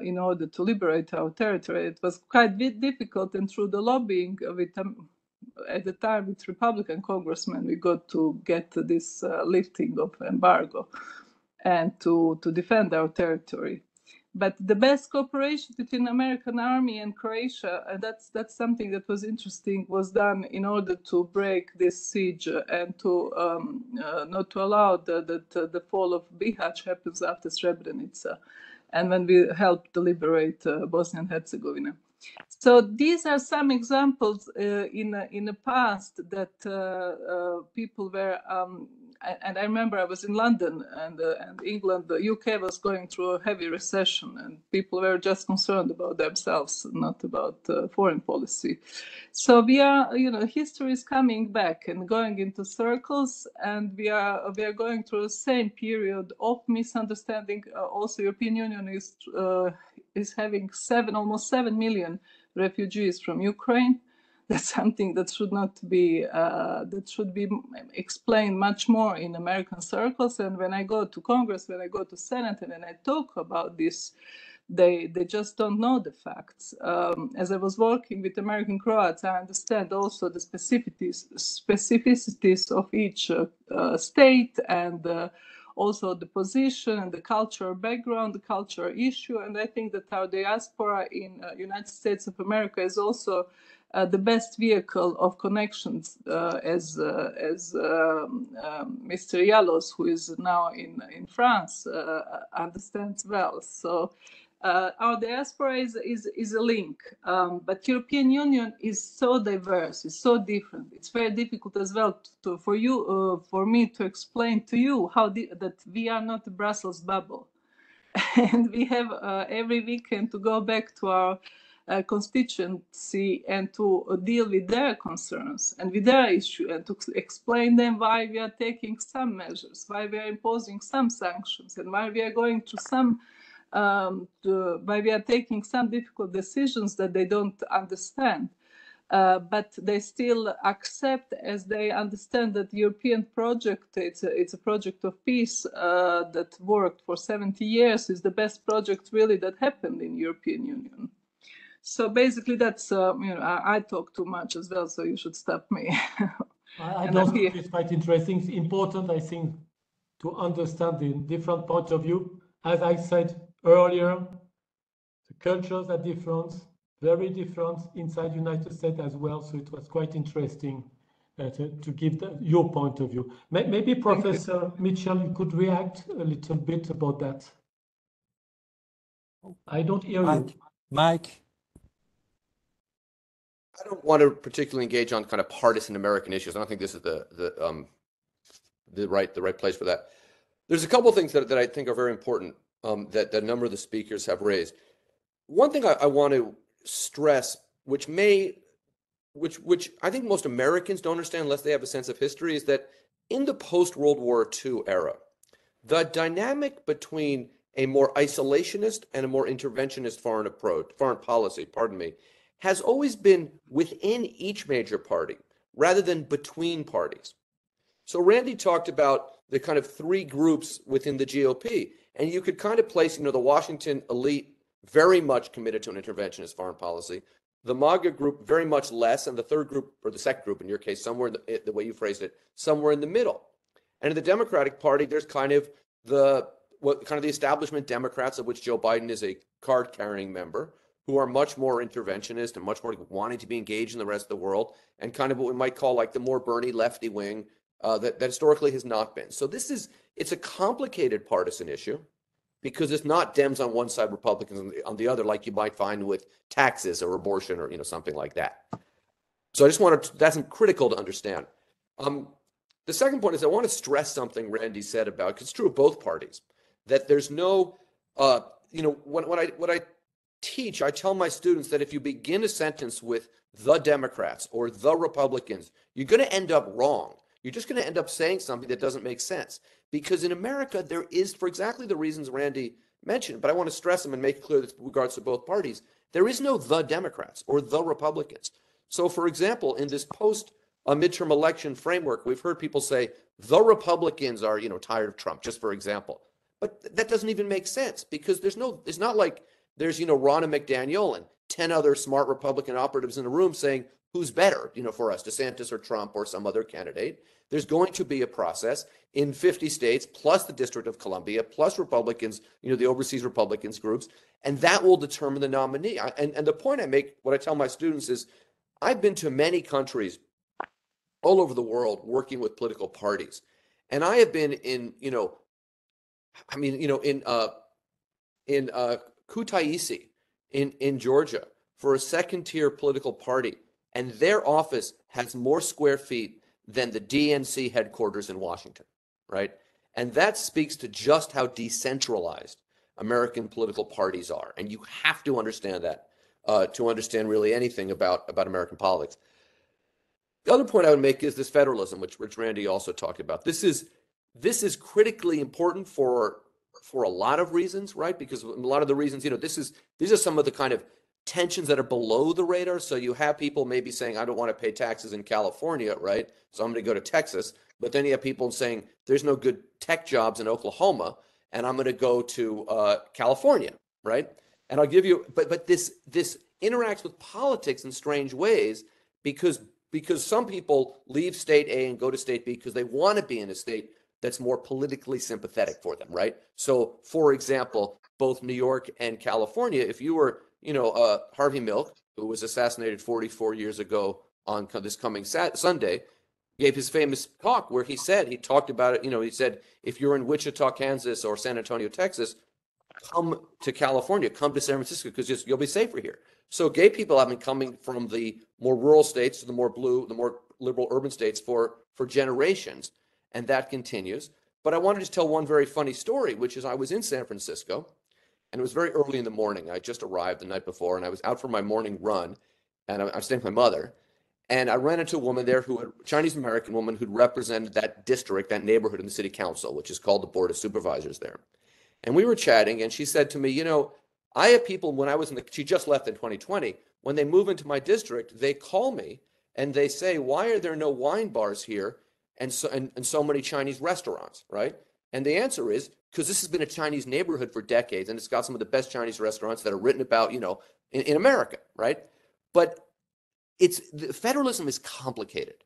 Speaker 2: in order to liberate our territory. It was quite difficult, and through the lobbying with at the time with Republican congressmen, we got to get this lifting of embargo and to defend our territory. But the best cooperation between American army and Croatia, and that's something that was interesting, was done in order to break this siege and to not to allow the fall of Bihać happens after Srebrenica, and when we helped to liberate Bosnia and Herzegovina. So these are some examples in the past that people were, and I remember I was in London and England, the UK was going through a heavy recession, and people were just concerned about themselves, not about foreign policy. So we are, history is coming back and going into circles, and we are going through the same period of misunderstanding. Also, European Union is having almost 7 million refugees from Ukraine. That's something that should not be that should be explained much more in American circles. And when I go to Congress, when I go to Senate, and when I talk about this, they just don't know the facts. As I was working with American Croats, I understand also the specificities of each state, and also the position and the cultural background, the cultural issue. And I think that our diaspora in United States of America is also the best vehicle of connections, as Mr. Yaloz, who is now in France, understands well. So our diaspora is a link, but European Union is so diverse, it's so different. It's very difficult as well for me to explain to you that we are not a Brussels bubble, and we have every weekend to go back to our constituency and to deal with their concerns and with their issue, and to explain them why we are taking some measures, why we are imposing some sanctions, and why we are going to some why we are taking some difficult decisions that they don't understand. But they still accept, as they understand that the European project, it's a project of peace that worked for 70 years, is the best project really that happened in European Union. So basically that's, I talk too much as well, so you should stop me.
Speaker 1: I don't think it's quite interesting. It's important, I think, to understand the different points of view. As I said earlier, the cultures are different, very different inside the United States as well. So it was quite interesting to give your point of view. Maybe Professor Mitchell, you could react a little bit about that. I don't hear you.
Speaker 5: Mike.
Speaker 4: I don't want to particularly engage on kind of partisan American issues. I don't think this is the right place for that. There's a couple of things that I think are very important that a number of the speakers have raised. One thing I want to stress, which I think most Americans don't understand unless they have a sense of history, is that in the post-World War II era, the dynamic between a more isolationist and a more interventionist foreign policy, has always been within each major party rather than between parties. So Randy talked about the kind of three groups within the GOP, and you could kind of place, the Washington elite very much committed to an interventionist foreign policy, the MAGA group very much less, and the third group, or the second group in your case, somewhere in the way you phrased it, somewhere in the middle. And in the Democratic Party, there's kind of the establishment Democrats, of which Joe Biden is a card-carrying member, who are much more interventionist and much more wanting to be engaged in the rest of the world, and kind of what we might call like the more Bernie lefty wing that historically has not been. So it's a complicated partisan issue because it's not Dems on one side, Republicans on the other, like you might find with taxes or abortion or something like that. So I just wanted to, that's critical to understand. The second point is I want to stress something Randy said about, because it's true of both parties, that there's no, what I teach, I tell my students that if you begin a sentence with the Democrats or the Republicans, you're going to end up wrong. You're just going to end up saying something that doesn't make sense. Because in America, there is, for exactly the reasons Randy mentioned, but I want to stress them and make it clear that with regards to both parties, there is no the Democrats or the Republicans. So, for example, in this post-midterm election framework, we've heard people say the Republicans are, tired of Trump, just for example. But that doesn't even make sense because it's not like there's, Ronna McDaniel and 10 other smart Republican operatives in a room saying who's better, for us, DeSantis or Trump or some other candidate. There's going to be a process in 50 states, plus the District of Columbia, plus Republicans, the overseas Republicans groups, and that will determine the nominee. And the point I make, what I tell my students is, I've been to many countries all over the world working with political parties, and I have been in, in Kutaisi in Georgia for a second-tier political party, and their office has more square feet than the DNC headquarters in Washington, right? And that speaks to just how decentralized American political parties are. And you have to understand that to understand really anything about American politics. The other point I would make is this federalism, which Randy also talked about. This is critically important for a lot of reasons, right? Because a lot of the reasons, these are some of the kind of tensions that are below the radar. So you have people maybe saying, I don't want to pay taxes in California, right? So I'm going to go to Texas. But then you have people saying, there's no good tech jobs in Oklahoma, and I'm going to go to California, right? And I'll give you, but this interacts with politics in strange ways because some people leave state A and go to state B because they want to be in a state that's more politically sympathetic for them, right? So, for example, both New York and California, if you were, Harvey Milk, who was assassinated 44 years ago on this coming Sunday, gave his famous talk where he talked about it, he said, if you're in Wichita, Kansas, or San Antonio, Texas, come to California, come to San Francisco, because you'll be safer here. So gay people have been coming from the more rural states to the more blue, the more liberal urban states for generations, and that continues. But I wanted to tell one very funny story, which is I was in San Francisco, and it was very early in the morning. I just arrived the night before, and I was out for my morning run, and I was staying with my mother, and I ran into a woman there a Chinese-American woman who'd represented that district, that neighborhood in the city council, which is called the Board of Supervisors there. And we were chatting, and she said to me, I have people when I was she just left in 2020, when they move into my district, they call me and they say, why are there no wine bars here and so many Chinese restaurants, right? And the answer is, because this has been a Chinese neighborhood for decades, and it's got some of the best Chinese restaurants that are written about, in America, right? But the federalism is complicated.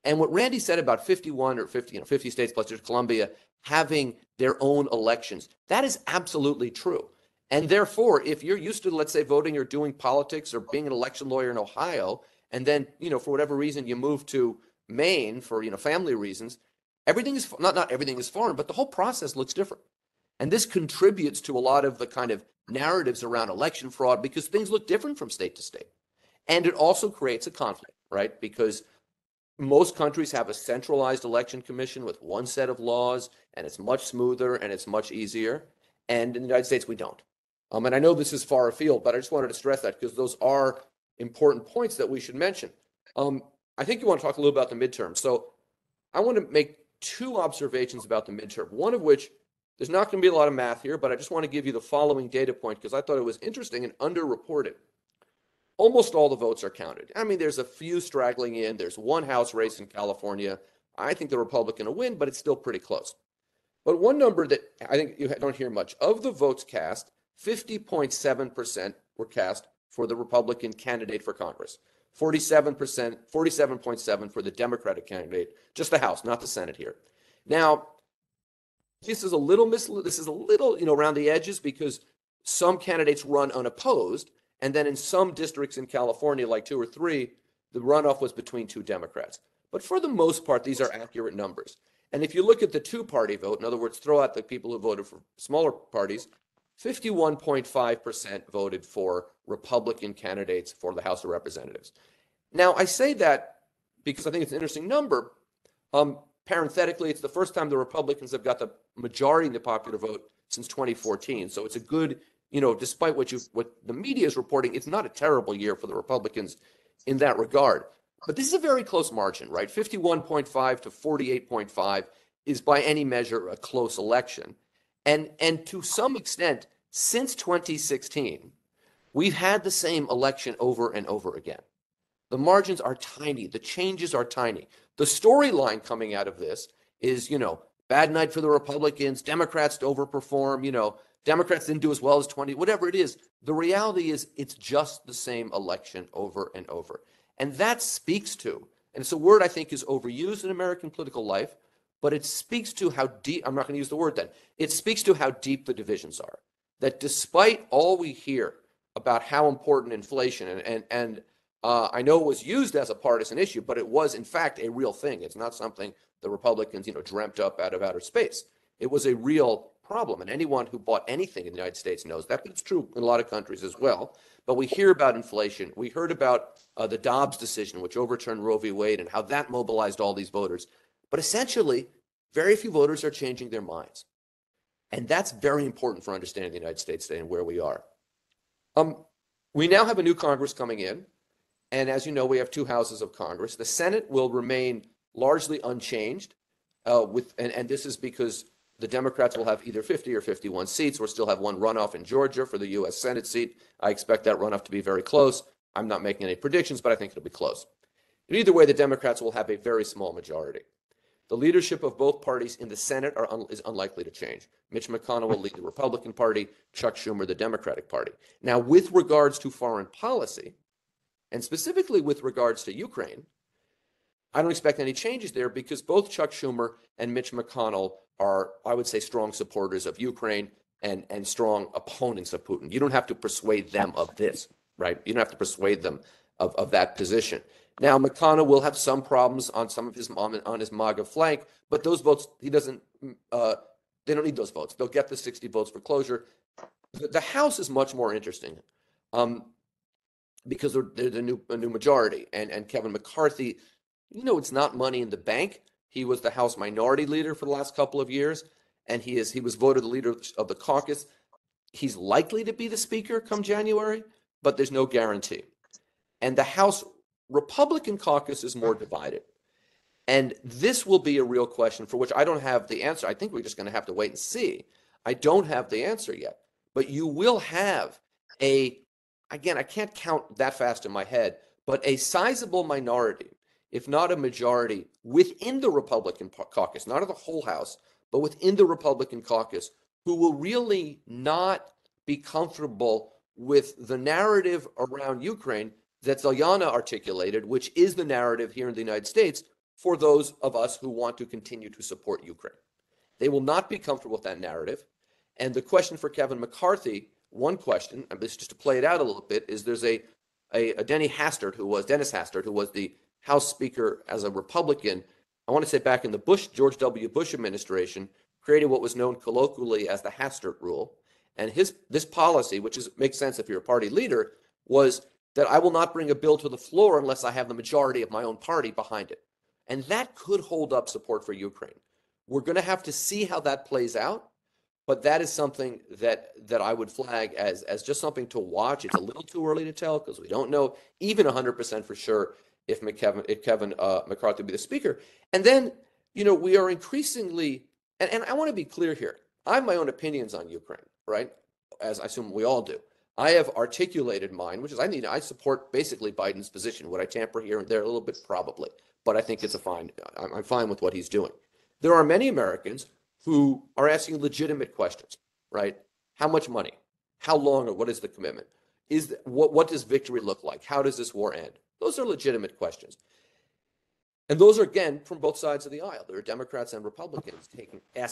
Speaker 4: And what Randy said about 51 or 50 states plus Columbia having their own elections, that is absolutely true. And therefore, if you're used to, let's say, voting or doing politics or being an election lawyer in Ohio, and then, for whatever reason, you move to Maine for, family reasons, everything is, not everything is foreign, but the whole process looks different. And this contributes to a lot of the kind of narratives around election fraud because things look different from state to state. And it also creates a conflict, right? Because most countries have a centralized election commission with one set of laws, and it's much smoother and it's much easier. And in the United States, we don't. And I know this is far afield, but I just wanted to stress that because those are important points that we should mention. I think you want to talk a little about the midterm. So I want to make two observations about the midterm, one of which there's not going to be a lot of math here, but I just want to give you the following data point because I thought it was interesting and underreported. Almost all the votes are counted. I mean, there's a few straggling in. There's one House race in California. I think the Republican will win, but it's still pretty close. But one number that I think you don't hear much, of the votes cast, 50.7% were cast for the Republican candidate for Congress. 47.7% for the Democratic candidate, just the House, not the Senate here. Now, this is a little around the edges because some candidates run unopposed, And then in some districts in California, like 2 or 3, the runoff was between 2 Democrats. But for the most part, these are accurate numbers. And if you look at the 2-party vote, in other words, throw out the people who voted for smaller parties, 51.5% voted for Republican candidates for the House of Representatives. Now, I say that because I think it's an interesting number. Parenthetically, it's the first time the Republicans have got the majority in the popular vote since 2014. So it's a good, despite what the media is reporting, it's not a terrible year for the Republicans in that regard. But this is a very close margin, right? 51.5 to 48.5 is by any measure a close election. And to some extent, since 2016, we've had the same election over and over again. The margins are tiny. The changes are tiny. The storyline coming out of this is, bad night for the Republicans, Democrats overperform, Democrats didn't do as well as 20, whatever it is. The reality is it's just the same election over and over. And that speaks to, and it's a word I think is overused in American political life, but it speaks to how deep, I'm not going to use the word then, it speaks to how deep the divisions are. That despite all we hear about how important inflation, and I know it was used as a partisan issue, but it was in fact a real thing. It's not something the Republicans, dreamt up out of outer space. It was a real problem, and anyone who bought anything in the United States knows that, but it's true in a lot of countries as well. But we hear about inflation. We heard about the Dobbs decision, which overturned Roe v. Wade, and how that mobilized all these voters. But essentially, very few voters are changing their minds. And that's very important for understanding the United States today and where we are. We now have a new Congress coming in. And as you know, we have 2 houses of Congress. The Senate will remain largely unchanged. And this is because the Democrats will have either 50 or 51 seats. We'll still have 1 runoff in Georgia for the U.S. Senate seat. I expect that runoff to be very close. I'm not making any predictions, but I think it'll be close. In either way, the Democrats will have a very small majority. The leadership of both parties in the Senate is unlikely to change. Mitch McConnell will lead the Republican Party, Chuck Schumer the Democratic Party. Now, with regards to foreign policy, and specifically with regards to Ukraine, I don't expect any changes there because both Chuck Schumer and Mitch McConnell are, I would say, strong supporters of Ukraine and strong opponents of Putin. You don't have to persuade them of this, right? You don't have to persuade them of that position. Now, McConnell will have some problems on some of his MAGA flank, but those votes, they don't need those votes. They'll get the 60 votes for closure. The House is much more interesting because they're a new majority. And Kevin McCarthy, it's not money in the bank. He was the House minority leader for the last couple of years, and he was voted the leader of the caucus. He's likely to be the speaker come January, but there's no guarantee. And the House Republican caucus is more divided. And this will be a real question for which I don't have the answer. I think we're just going to have to wait and see. I don't have the answer yet. But you will have again, I can't count that fast in my head, but a sizable minority, if not a majority, within the Republican caucus, not of the whole House, but within the Republican caucus, who will really not be comfortable with the narrative around Ukraine that Željana articulated, which is the narrative here in the United States for those of us who want to continue to support Ukraine. They will not be comfortable with that narrative. And the question for Kevin McCarthy, one question, and this just to play it out a little bit, is there's a Dennis Hastert, who was the House Speaker as a Republican, I want to say back in the George W. Bush administration, created what was known colloquially as the Hastert rule. And this policy, which makes sense if you're a party leader, was that I will not bring a bill to the floor unless I have the majority of my own party behind it. And that could hold up support for Ukraine. We're going to have to see how that plays out, but that is something that I would flag as just something to watch. It's a little too early to tell because we don't know even 100% for sure if Kevin McCarthy will be the speaker. And then, we are increasingly, and I want to be clear here, I have my own opinions on Ukraine, right? As I assume we all do. I have articulated mine, which is I support basically Biden's position. Would I tamper here and there a little bit? Probably. But I think I'm fine with what he's doing. There are many Americans who are asking legitimate questions, right? How much money? How long, or what is the commitment? What does victory look like? How does this war end? Those are legitimate questions. And those are, again, from both sides of the aisle. There are Democrats and Republicans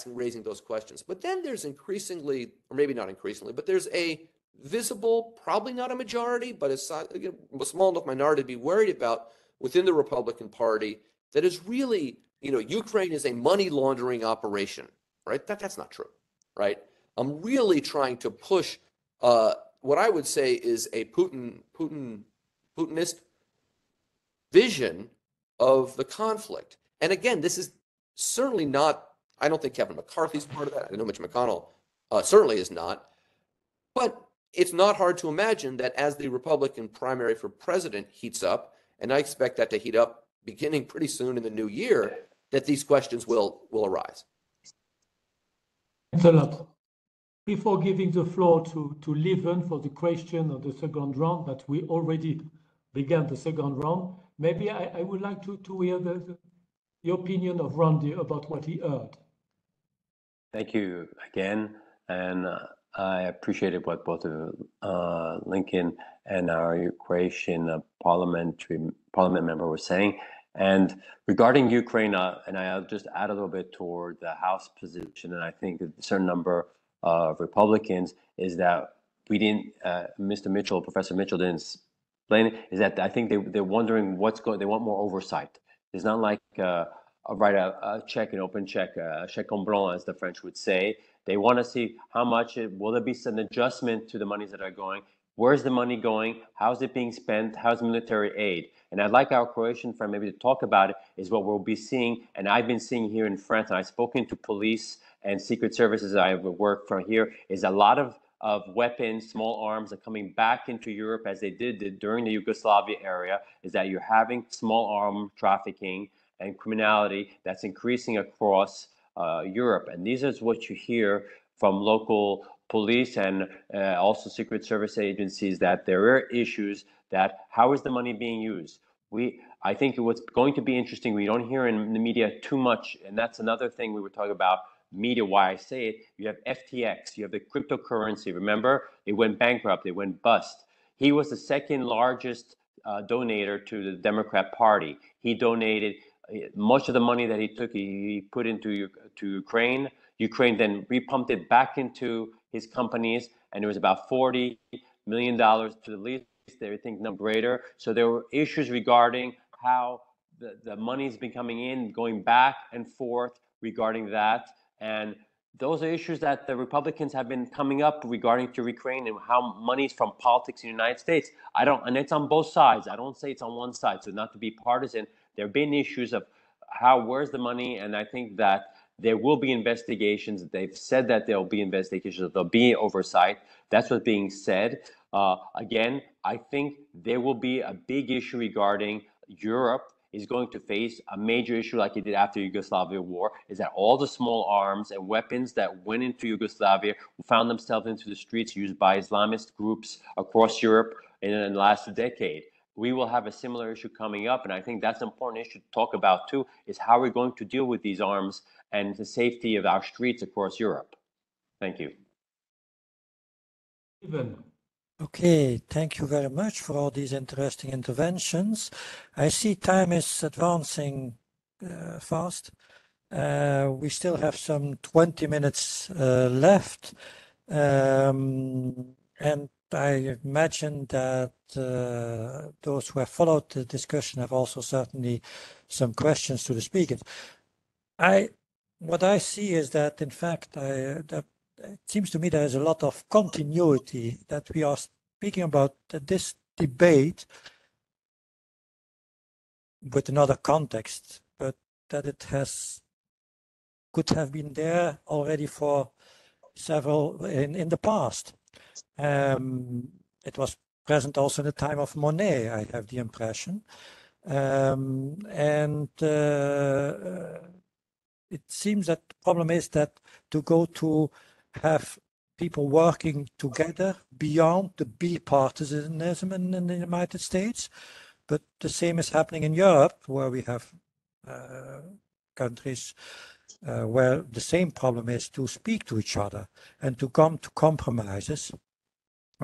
Speaker 4: raising those questions. But then there's increasingly, or maybe not increasingly, but there's a visible, probably not a majority, but a small enough minority to be worried about within the Republican Party that is really, Ukraine is a money laundering operation, right? That's not true, right? I'm really trying to push what I would say is a Putinist vision of the conflict. And again, this is certainly not, I don't think Kevin McCarthy's part of that. I know Mitch McConnell certainly is not. But it's not hard to imagine that as the Republican primary for president heats up, and I expect that to heat up beginning pretty soon in the new year, that these questions will arise.
Speaker 1: Thanks a lot. Before giving the floor to Lieven for the question of the second round, but we already began the second round, maybe I would like to hear the opinion of Randy about what he heard.
Speaker 3: Thank you again, and I appreciated what both of Lincoln and our Croatian parliament member were saying. And regarding Ukraine, and I'll just add a little bit toward the House position, and I think a certain number of Republicans is that we didn't, Professor Mitchell didn't explain it, is that I think they're wondering they want more oversight. It's not like write a check, an open check, a chèque en blanc, as the French would say. They want to see how much, will there be some adjustment to the monies that are going? Where's the money going? How's it being spent? How's military aid? And I'd like our Croatian friend maybe to talk about it, is what we'll be seeing, and I've been seeing here in France, and I've spoken to police and secret services that I've worked from here, is a lot of weapons, small arms are coming back into Europe as they did during the Yugoslavia area, is that you're having small arm trafficking and criminality that's increasing across Europe. And these is what you hear from local police and also secret service agencies, that there are issues that how is the money being used? I think what's going to be interesting, we don't hear in the media too much, and that's another thing we were talking about, media, why I say it. You have FTX, you have the cryptocurrency. Remember, it went bankrupt, it went bust. He was the second largest donator to the Democrat Party. He donated much of the money that he took, he put into Ukraine. Ukraine then repumped it back into his companies, and it was about $40 million to the least. They think no greater. So there were issues regarding how the money's been coming in, going back and forth regarding that. And those are issues that the Republicans have been coming up regarding to Ukraine and how money's from politics in the United States. And it's on both sides. I don't say it's on one side, so not to be partisan. There have been issues of where's the money, and I think that there will be investigations. They've said that there will be investigations, there'll be oversight. That's what's being said. Again, I think there will be a big issue regarding Europe is going to face a major issue like it did after Yugoslavia war, is that all the small arms and weapons that went into Yugoslavia found themselves into the streets used by Islamist groups across Europe in the last decade. We will have a similar issue coming up, and I think that's an important issue to talk about too, is how we're going to deal with these arms and the safety of our streets across Europe. Thank you.
Speaker 5: Okay, thank you very much for all these interesting interventions. I see time is advancing fast. We still have some 20 minutes left. And I imagine that those who have followed the discussion have also certainly some questions to the speakers. What I see is that, in fact, it seems to me there is a lot of continuity, that we are speaking about this debate with another context, but that it could have been there already for several in the past. It was present also in the time of Monnet, I have the impression. It seems that the problem is that to go to have people working together beyond the bipartisanism in the United States, but the same is happening in Europe, where we have countries where the same problem is to speak to each other and to come to compromises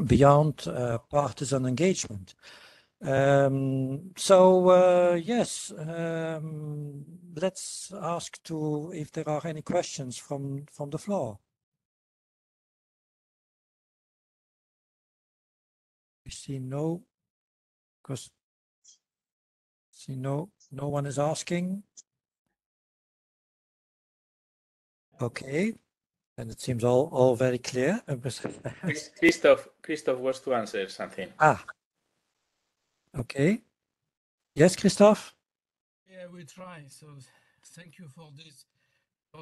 Speaker 5: beyond partisan engagement. Yes, let's ask if there are any questions from the floor. see no, because no one is asking. Okay, and it seems all very clear.
Speaker 6: Christoph wants to answer something.
Speaker 5: Okay. Yes, Christoph.
Speaker 7: Yeah, we try. So thank you for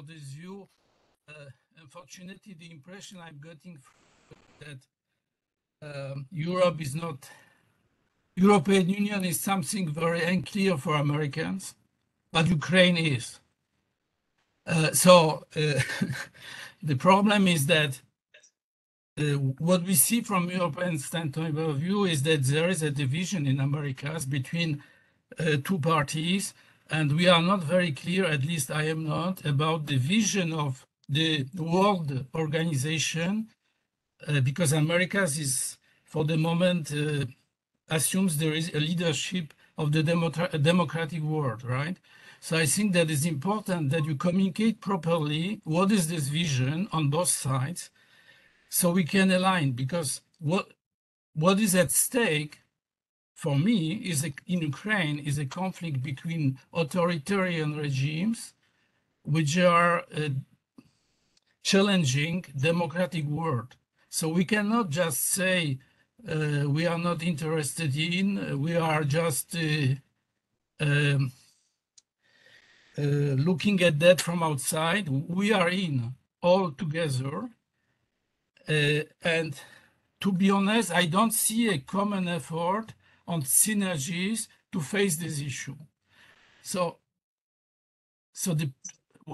Speaker 7: this view. Unfortunately, the impression I'm getting that Europe is not. European Union is something very unclear for Americans, but Ukraine is. The problem is that what we see from European standpoint of view is that there is a division in Americas between two parties, and we are not very clear, at least I am not, about the vision of the world organization, because Americas is, for the moment, assumes there is a leadership of the democratic world, right? So I think that it's important that you communicate properly what is this vision on both sides, so we can align, because what is at stake for me is in Ukraine is a conflict between authoritarian regimes which are challenging democratic world. So we cannot just say we are not interested in, we are just looking at that from outside. We are in all together. And to be honest, I don't see a common effort on synergies to face this issue. So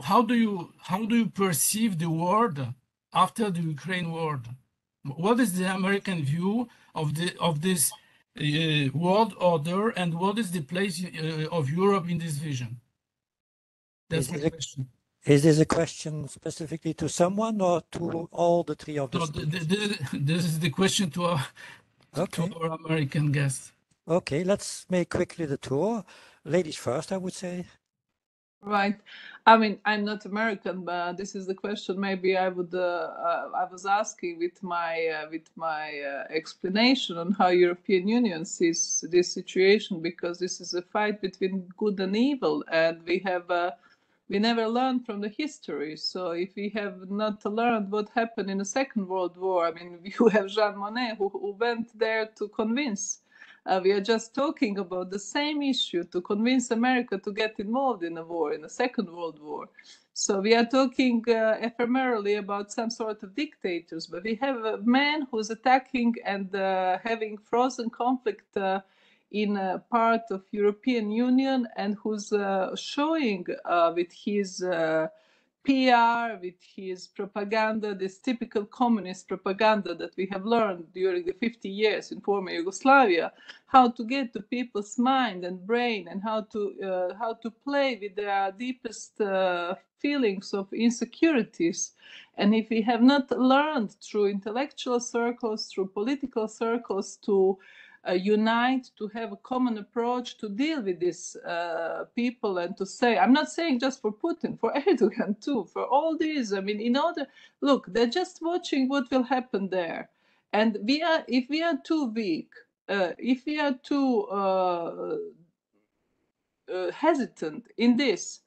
Speaker 7: how do you perceive the world after the Ukraine war? What is the American view of this world order, and what is the place of Europe in this vision? That's my question.
Speaker 5: Is this a question specifically to someone or to all the three of us?
Speaker 7: No, this is the question to our American guests.
Speaker 5: Okay, let's make quickly the tour. Ladies first, I would say.
Speaker 2: Right. I mean, I'm not American, but this is the question. Maybe I would. I was asking with my explanation on how European Union sees this situation, because this is a fight between good and evil, and we never learned from the history. So if we have not learned what happened in the Second World War, I mean, you have Jean Monnet who went there to convince. We are just talking about the same issue, to convince America to get involved in a war, in the Second World War. So we are talking ephemerally about some sort of dictators, but we have a man who's attacking and having frozen conflict in a part of European Union, and who's showing with his PR, with his propaganda, this typical communist propaganda that we have learned during the 50 years in former Yugoslavia, how to get to people's mind and brain, and how to play with their deepest feelings of insecurities. And if we have not learned through intellectual circles, through political circles, to unite, to have a common approach to deal with these people, and to say, I'm not saying just for Putin, for Erdogan too, for all these, I mean, in order, look, they're just watching what will happen there. And if we are too weak, if we are too hesitant in this,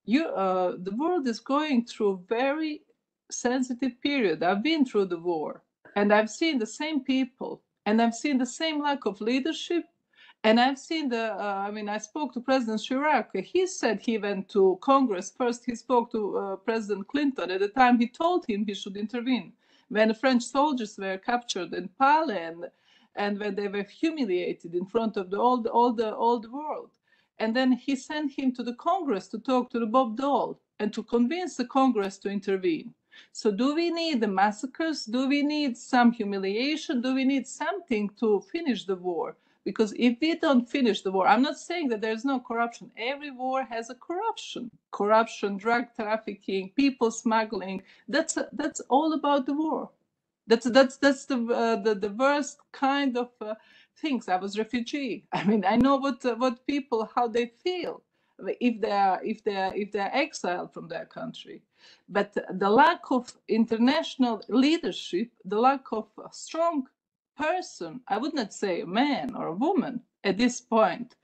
Speaker 2: the world is going through a very sensitive period. I've been through the war, and I've seen the same people, and I've seen the same lack of leadership. And I've seen I spoke to President Chirac. He said he went to Congress. First, he spoke to President Clinton. At the time, he told him he should intervene. When the French soldiers were captured in Pale, and when they were humiliated in front of all the world. And then he sent him to the Congress to talk to the Bob Dole and to convince the Congress to intervene. So do we need the massacres? Do we need some humiliation? Do we need something to finish the war? Because if we don't finish the war, I'm not saying that there's no corruption. Every war has a corruption. Corruption, drug trafficking, people smuggling. That's all about the war. That's the worst kind of things. I was refugee. I mean, I know what people, how they feel if they're exiled from their country. But the lack of international leadership, the lack of strong person, I would not say a man or a woman at this point,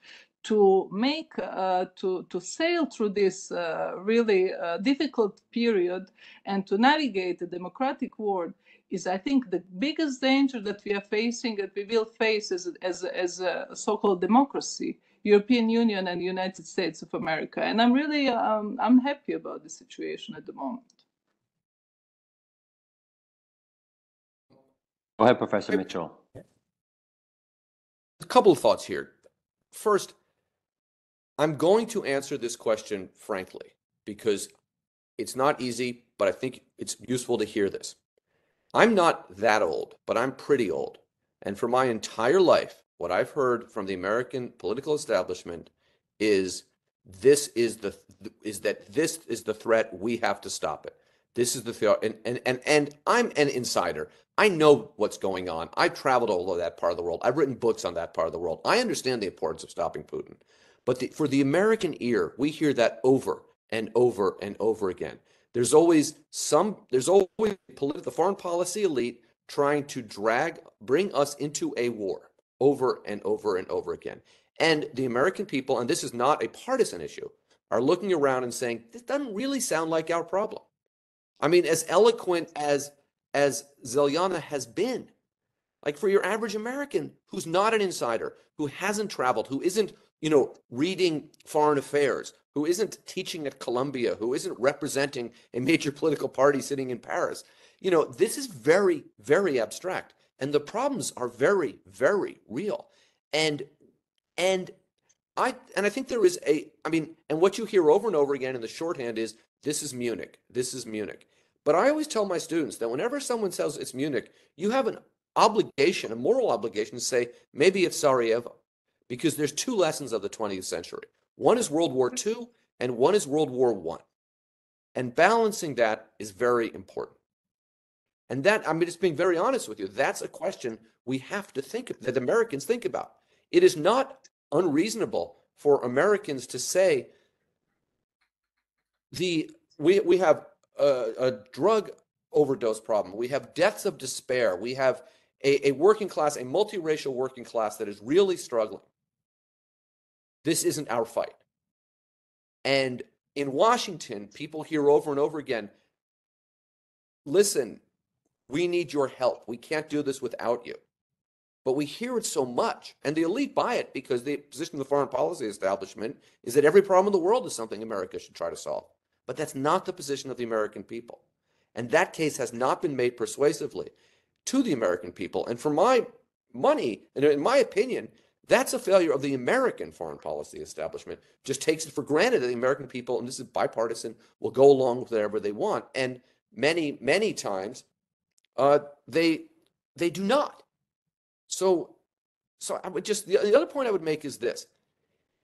Speaker 2: to make to sail through this really difficult period and to navigate the democratic world is, I think, the biggest danger that we are facing, that we will face as a so-called democracy, European Union and United States of America. And I'm really I'm happy about the situation at the moment.
Speaker 3: Go ahead, Professor Mitchell.
Speaker 4: A couple of thoughts here. First, I'm going to answer this question frankly, because it's not easy, but I think it's useful to hear this. I'm not that old, but I'm pretty old. And for my entire life, what I've heard from the American political establishment is this is the threat. We have to stop it. This is the threat. And I'm an insider. I know what's going on. I've traveled all over that part of the world. I've written books on that part of the world. I understand the importance of stopping Putin. But for the American ear, we hear that over and over and over again. There's always the foreign policy elite trying to bring us into a war over and over and over again. And the American people, and this is not a partisan issue, are looking around and saying, this doesn't really sound like our problem. I mean, as eloquent as Željana has been, like for your average American who's not an insider, who hasn't traveled, who isn't, reading foreign affairs, who isn't teaching at Columbia, who isn't representing a major political party sitting in Paris, this is very, very abstract. And the problems are very, very real. And I think there is and what you hear over and over again in the shorthand is, this is Munich, this is Munich. But I always tell my students that whenever someone says it's Munich, you have an obligation, a moral obligation to say, maybe it's Sarajevo, because there's two lessons of the 20th century. One is World War II and one is World War I. And balancing that is very important. And that, just being very honest with you, that's a question we have to that Americans think about. It is not unreasonable for Americans to say, we have a drug overdose problem. We have deaths of despair. We have a working class, a multiracial working class that is really struggling. This isn't our fight. And in Washington, people hear over and over again, listen, we need your help. We can't do this without you. But we hear it so much, and the elite buy it because the position of the foreign policy establishment is that every problem in the world is something America should try to solve. But that's not the position of the American people. And that case has not been made persuasively to the American people. And for my money, and in my opinion, that's a failure of the American foreign policy establishment. Just takes it for granted that the American people, and this is bipartisan, will go along with whatever they want. And many, many times, they do not. So I would the other point I would make is this.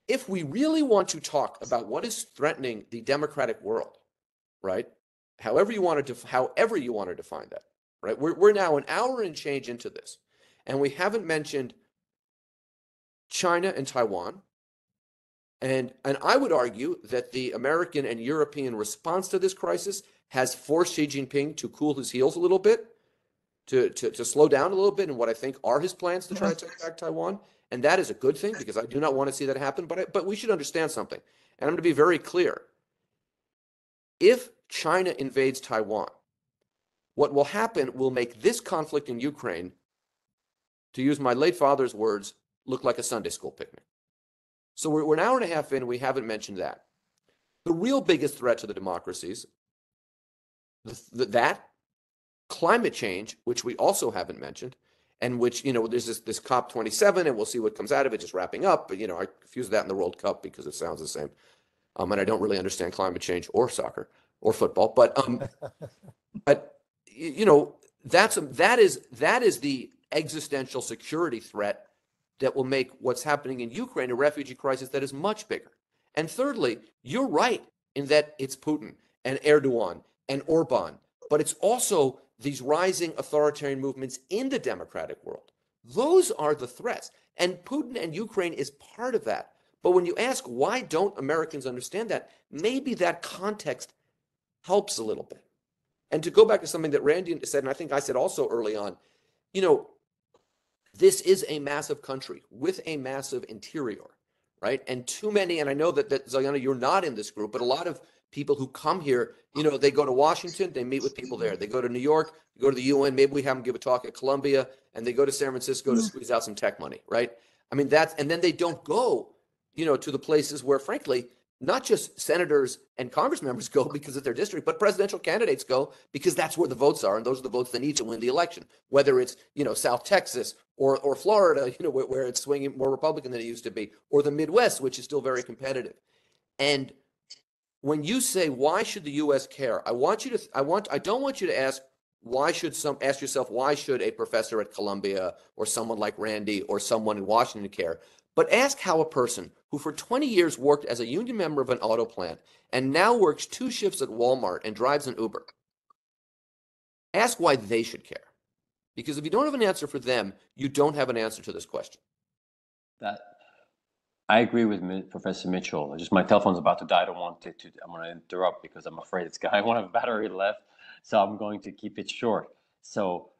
Speaker 4: If we really want to talk about what is threatening the democratic world, right? However you want to define that, right? We're now an hour and change into this, and we haven't mentioned China and Taiwan. And I would argue that the American and European response to this crisis has forced Xi Jinping to cool his heels a little bit, to slow down a little bit in what I think are his plans to try to take back Taiwan. And that is a good thing, because I do not want to see that happen. But we should understand something. And I'm going to be very clear. If China invades Taiwan, what will happen will make this conflict in Ukraine, to use my late father's words, look like a Sunday school picnic. So we're an hour and a half in, and we haven't mentioned that. The real biggest threat to the democracies, that climate change, which we also haven't mentioned, and which, there's this COP27, and we'll see what comes out of it, just wrapping up. But, I confuse that in the World Cup because it sounds the same. And I don't really understand climate change or soccer or football. But, that is the existential security threat that will make what's happening in Ukraine a refugee crisis that is much bigger. And thirdly, you're right in that it's Putin and Erdogan and Orban, but it's also these rising authoritarian movements in the democratic world. Those are the threats. And Putin and Ukraine is part of that. But when you ask, why don't Americans understand that? Maybe that context helps a little bit. And to go back to something that Randy said, and I think I said also early on, this is a massive country with a massive interior, right? And too many, and I know that Željana, you're not in this group, but a lot of people who come here, you know, they go to Washington, they meet with people there. They go to New York, they go to the UN, maybe we have them give a talk at Columbia, and they go to San Francisco to squeeze out some tech money, right? I mean, and then they don't go, you know, to the places where, frankly, not just senators and Congress members go because of their district, but presidential candidates go because that's where the votes are, and those are the votes they need to win the election. Whether it's, you know, South Texas or Florida, you know, where it's swinging more Republican than it used to be, or the Midwest, which is still very competitive. And when you say why should the U.S. care, I don't want you to ask ask yourself why should a professor at Columbia or someone like Randy or someone in Washington care. But ask how a person who for 20 years worked as a union member of an auto plant and now works 2 shifts at Walmart and drives an Uber, ask why they should care. Because if you don't have an answer for them, you don't have an answer to this question.
Speaker 3: I agree with Professor Mitchell. Just my telephone's about to die. I don't want it to. I'm going to interrupt because I'm afraid I won't have battery left. So I'm going to keep it short. So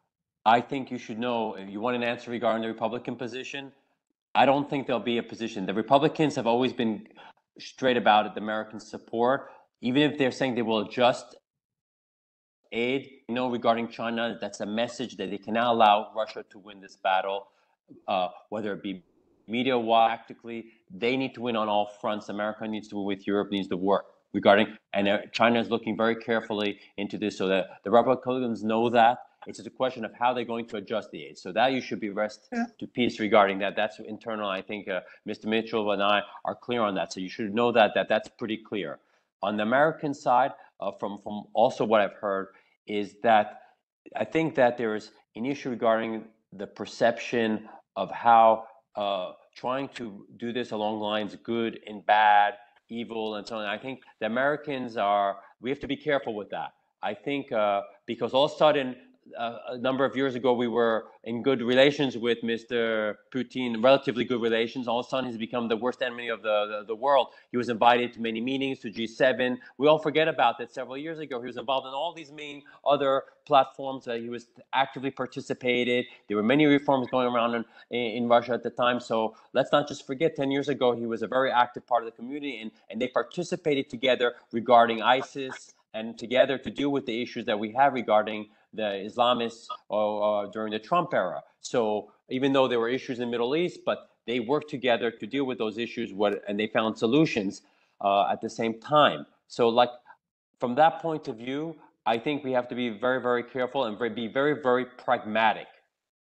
Speaker 3: I think you should know, if you want an answer regarding the Republican position, I don't think there'll be a position. The Republicans have always been straight about it, the American support, even if they're saying they will adjust aid, you know, regarding China. That's a message that they cannot allow Russia to win this battle, whether it be media-wise, tactically. They need to win on all fronts. America needs to win with Europe, needs to work regarding, and China is looking very carefully into this, so that the Republicans know that. It's just a question of how they're going to adjust the aid. So that you should be rest to peace regarding that. That's internal. I think Mr. Mitchell and I are clear on that. So you should know that's pretty clear. On the American side, from also what I've heard, is that I think that there is an issue regarding the perception of how trying to do this along lines good and bad, evil, and so on. I think the Americans we have to be careful with that. I think because all of a sudden, a number of years ago, we were in good relations with Mr. Putin, relatively good relations. All of a sudden, he's become the worst enemy of the world. He was invited to many meetings, to G7. We all forget about that. Several years ago, he was involved in all these main other platforms that he was actively participated. There were many reforms going around in Russia at the time. So let's not just forget, 10 years ago, he was a very active part of the community, and they participated together regarding ISIS and together to deal with the issues that we have regarding the Islamists during the Trump era. So even though there were issues in the Middle East, but they worked together to deal with those issues, and they found solutions at the same time. So like from that point of view, I think we have to be very, very careful and be very, very pragmatic.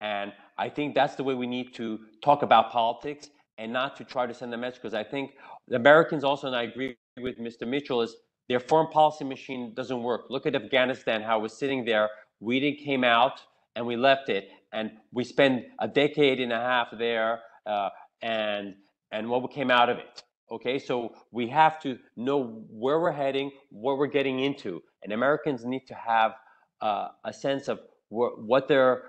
Speaker 3: And I think that's the way we need to talk about politics and not to try to send a message, because I think the Americans also, and I agree with Mr. Mitchell, is their foreign policy machine doesn't work. Look at Afghanistan, how it was sitting there. We came out and we left it, and we spent a decade and a half there, and what came out of it. Okay, so we have to know where we're heading, what we're getting into, and Americans need to have a sense of what they're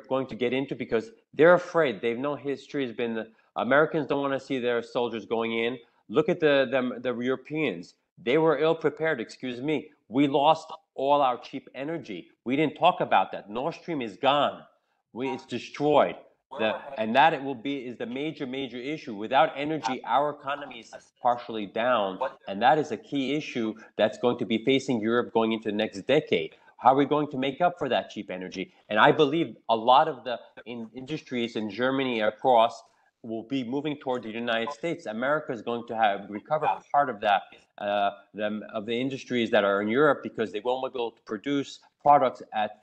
Speaker 3: going to get into, because they're afraid. They've no history. Has been Americans don't want to see their soldiers going in. Look at the Europeans. They were ill prepared. Excuse me. We lost all our cheap energy. We didn't talk about that. Nord Stream is gone. It's destroyed. And that is the major issue. Without energy, our economy is partially down. And that is a key issue that's going to be facing Europe going into the next decade. How are we going to make up for that cheap energy? And I believe a lot of the industries in Germany across will be moving toward the United States. America is going to recover part of that, of the industries that are in Europe, because they won't be able to produce products at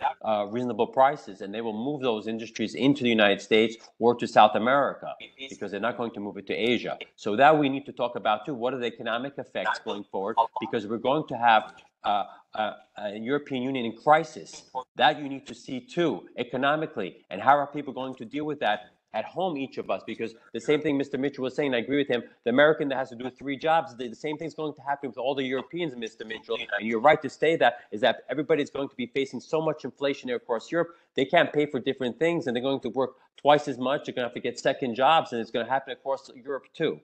Speaker 3: reasonable prices, and they will move those industries into the United States or to South America, because they're not going to move it to Asia. So that we need to talk about too. What are the economic effects going forward? Because we're going to have a European Union in crisis. That you need to see too, economically, and how are people going to deal with that at home, each of us, because the same thing Mr. Mitchell was saying, I agree with him, the American that has to do 3 jobs, the same thing's going to happen with all the Europeans, Mr. Mitchell, and you're right to say that, is that everybody's going to be facing so much inflation across Europe, they can't pay for different things, and they're going to work twice as much, they're going to have to get second jobs, and it's going to happen across Europe too.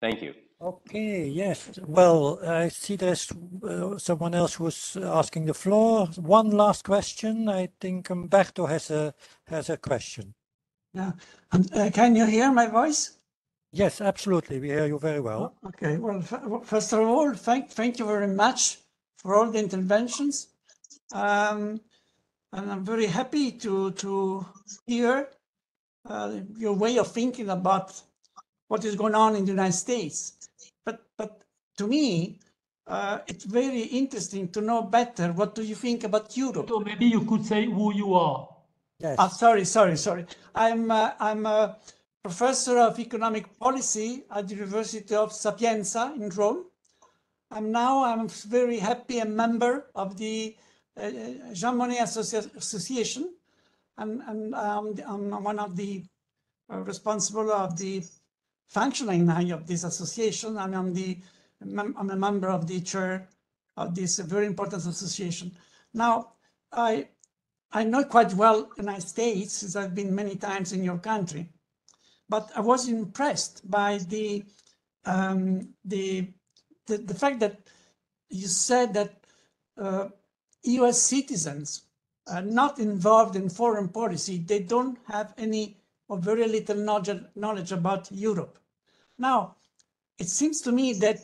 Speaker 3: Thank you.
Speaker 5: Okay, yes. Well, I see there's someone else who's asking the floor. One last question. I think Umberto has a question.
Speaker 6: Yeah. And can you hear my voice?
Speaker 5: Yes, absolutely. We hear you very well.
Speaker 6: Okay. Well, first of all, thank you very much for all the interventions. And I'm very happy to hear your way of thinking about what is going on in the United States. But to me, it's very interesting to know better what do you think about Europe.
Speaker 1: So maybe you could say who you are.
Speaker 5: Yes.
Speaker 6: Sorry. I'm a professor of economic policy at the University of Sapienza in Rome. I'm very happy a member of the Jean Monnet Association, and I'm one of the responsible of the functioning now of this association, and I'm a member of the chair of this very important association. Now, I know quite well the United States, since I've been many times in your country, but I was impressed by the fact that you said that US citizens are not involved in foreign policy. They don't have any or very little knowledge about Europe. Now, it seems to me that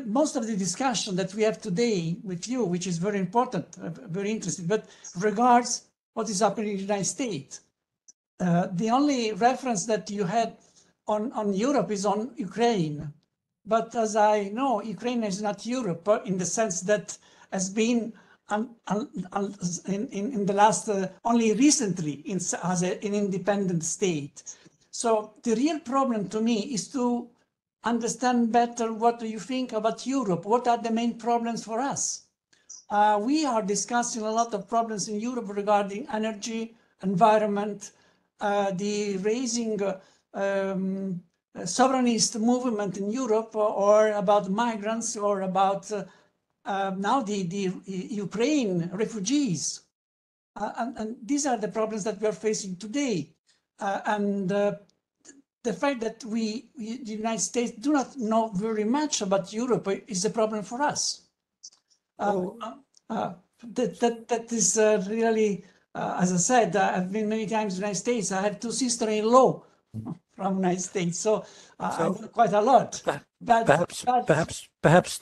Speaker 6: most of the discussion that we have today with you, which is very important, very interesting, but regards what is happening in the United States. The only reference that you had on Europe is on Ukraine. But as I know, Ukraine is not Europe in the sense that has been in the last, only recently as an independent state. So the real problem to me is to understand better what do you think about Europe? What are the main problems for us? We are discussing a lot of problems in Europe regarding energy, environment, the raising sovereignist movement in Europe, or about migrants, or about now the Ukraine refugees. And these are the problems that we are facing today. The fact that the United States do not know very much about Europe is a problem for us. That is really, as I said, I've been many times in the United States. I have 2 sisters-in-law from the United States, so I know quite a lot.
Speaker 5: Perhaps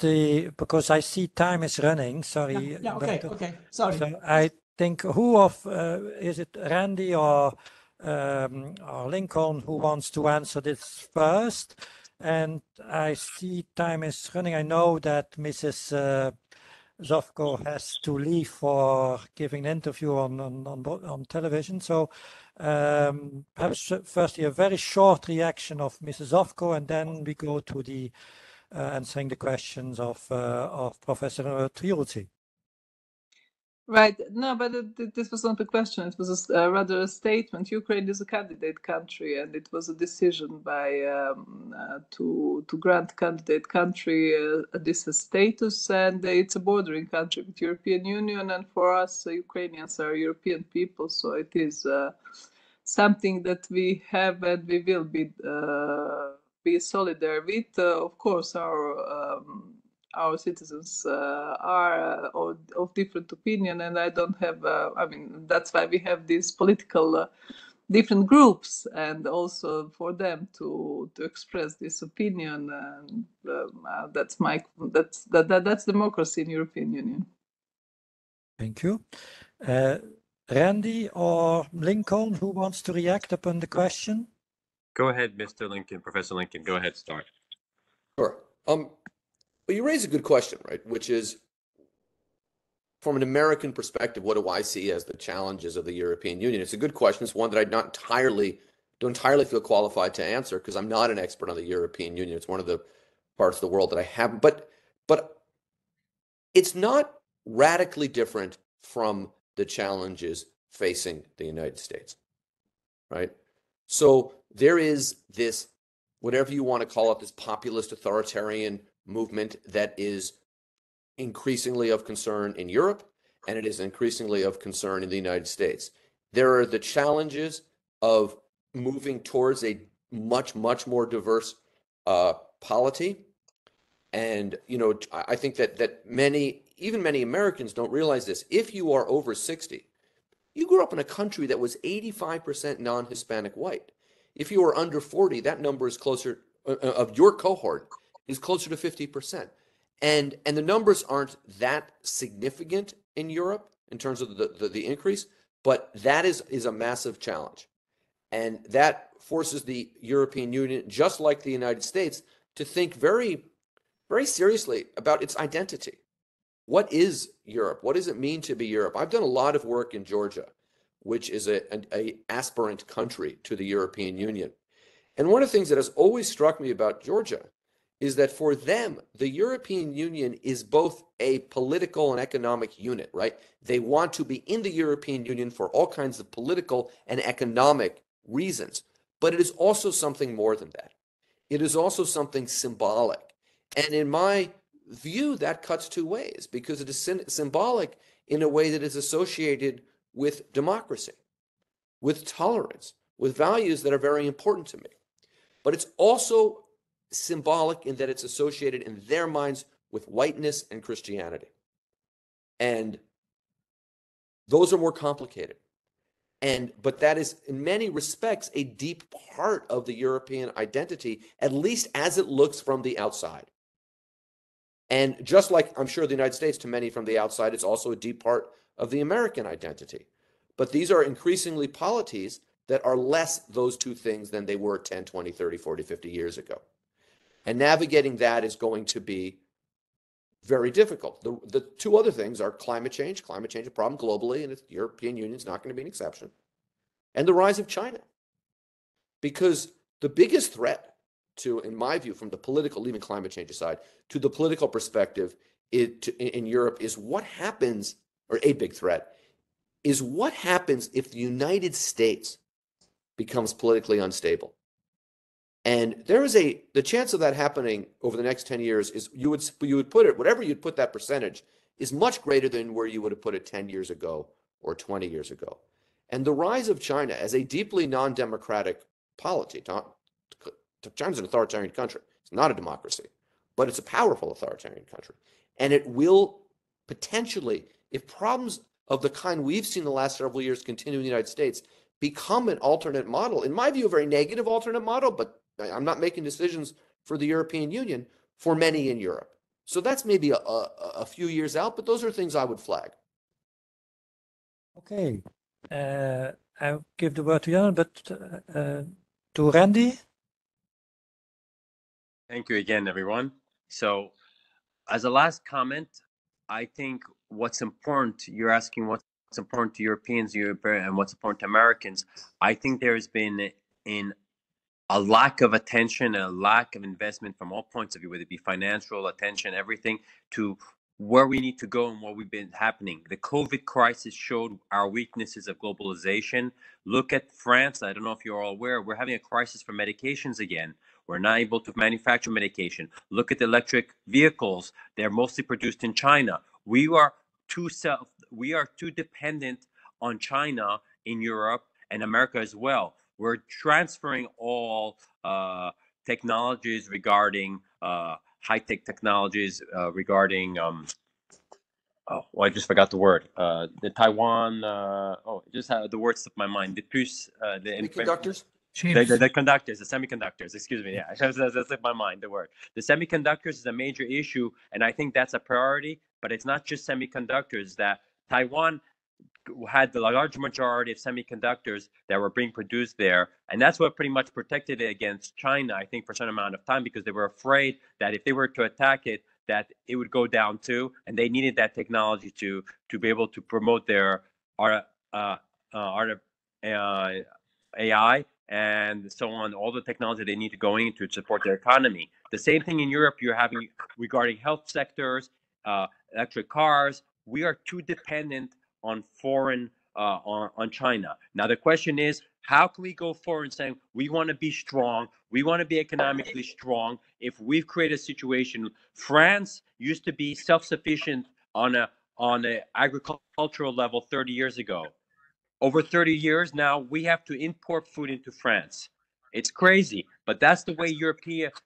Speaker 5: because I see time is running. Sorry.
Speaker 6: Yeah. Okay. Sorry.
Speaker 5: So I think is it Randy or Lincoln who wants to answer this first? And I see time is running. I know that Mrs. Zovko has to leave for giving an interview on television. So perhaps firstly a very short reaction of Mrs. Zovko, and then we go to the answering the questions of Professor Triulzi.
Speaker 2: Right. No, but this was not a question. It was rather a statement. Ukraine is a candidate country, and it was a decision by to grant candidate country this status, and it's a bordering country with European Union. And for us, Ukrainians are European people, so it is something that we have and we will be solidary with. Of course, our citizens are of different opinion, and I don't have, I mean, that's why we have these political different groups, and also for them to express this opinion, and that's democracy in European Union.
Speaker 5: Thank you. Randy or Lincoln, who wants to react upon the question?
Speaker 3: Go ahead, Mr. Lincoln, Professor Lincoln, go ahead, start.
Speaker 4: Sure. Well, you raise a good question, right? Which is, from an American perspective, what do I see as the challenges of the European Union? It's a good question. It's one that I don't entirely feel qualified to answer, because I'm not an expert on the European Union. It's one of the parts of the world that I haven't. But it's not radically different from the challenges facing the United States, right? So there is this, whatever you want to call it, this populist authoritarian movement that is increasingly of concern in Europe, and it is increasingly of concern in the United States. There are the challenges of moving towards a much more diverse polity. And, you know, I think that many Americans don't realize this. If you are over 60, You grew up in a country that was 85% non-Hispanic white. If you were under 40, that number is closer, of your cohort, is closer to 50%. And the numbers aren't that significant in Europe in terms of the increase, but that is a massive challenge. And that forces the European Union, just like the United States, to think very, very seriously about its identity. What is Europe? What does it mean to be Europe? I've done a lot of work in Georgia, which is an aspirant country to the European Union. And one of the things that has always struck me about Georgia is that for them, the European Union is both a political and economic unit, right? They want to be in the European Union for all kinds of political and economic reasons. But it is also something more than that. It is also something symbolic. And in my view, that cuts two ways, because it is symbolic in a way that is associated with democracy, with tolerance, with values that are very important to me. But it's also symbolic in that it's associated in their minds with whiteness and Christianity. And those are more complicated. But that is, in many respects, a deep part of the European identity, at least as it looks from the outside. And just like I'm sure the United States, to many from the outside, it's also a deep part of the American identity. But these are increasingly polities that are less those two things than they were 10, 20, 30, 40, 50 years ago. And navigating that is going to be very difficult. The two other things are climate change. Climate change is a problem globally, and the European Union is not going to be an exception. And the rise of China. Because the biggest threat to, in my view, from the political, leaving climate change aside, to the political perspective in Europe is what happens, or a big threat, is what happens if the United States becomes politically unstable. And there is the chance of that happening over the next 10 years is you would put it, whatever you'd put that percentage, is much greater than where you would have put it 10 years ago or 20 years ago. And the rise of China as a deeply non-democratic polity, China's an authoritarian country. It's not a democracy, but it's a powerful authoritarian country. And it will potentially, if problems of the kind we've seen the last several years continue in the United States, become an alternate model. In my view, a very negative alternate model, but I'm not making decisions for the European Union, for many in Europe. So that's maybe a few years out, but those are things I would flag.
Speaker 5: Okay. I'll give the word to Jan, but to Randy.
Speaker 3: Thank you again, everyone. So as a last comment, I think what's important, you're asking what's important to Europeans and what's important to Americans. I think there has been a lack of attention, a lack of investment from all points of view, whether it be financial, attention, everything, to where we need to go and what we've been happening. The COVID crisis showed our weaknesses of globalization. Look at France. I don't know if you're all aware, we're having a crisis for medications again. We're not able to manufacture medication. Look at the electric vehicles. They're mostly produced in China. We are too dependent on China in Europe and America as well. We're transferring all technologies regarding high-tech technologies regarding I just forgot the word. The Taiwan. Just the word slipped my mind. The
Speaker 4: conductors.
Speaker 3: The conductors, the semiconductors. Excuse me. Yeah, that slipped my mind. The word. The semiconductors is a major issue, and I think that's a priority. But it's not just semiconductors. That Taiwan had the large majority of semiconductors that were being produced there. And that's what pretty much protected it against China, I think, for a certain amount of time, because they were afraid that if they were to attack it, that it would go down too. And they needed that technology to be able to promote their AI and so on, all the technology they need to go in to support their economy. The same thing in Europe you're having regarding health sectors, electric cars. We are too dependent on foreign, on China. Now, the question is, how can we go forward and saying we want to be strong, we want to be economically strong, if we've created a situation? France used to be self-sufficient on a agricultural level 30 years ago. Over 30 years now, we have to import food into France. It's crazy, but that's the way Europe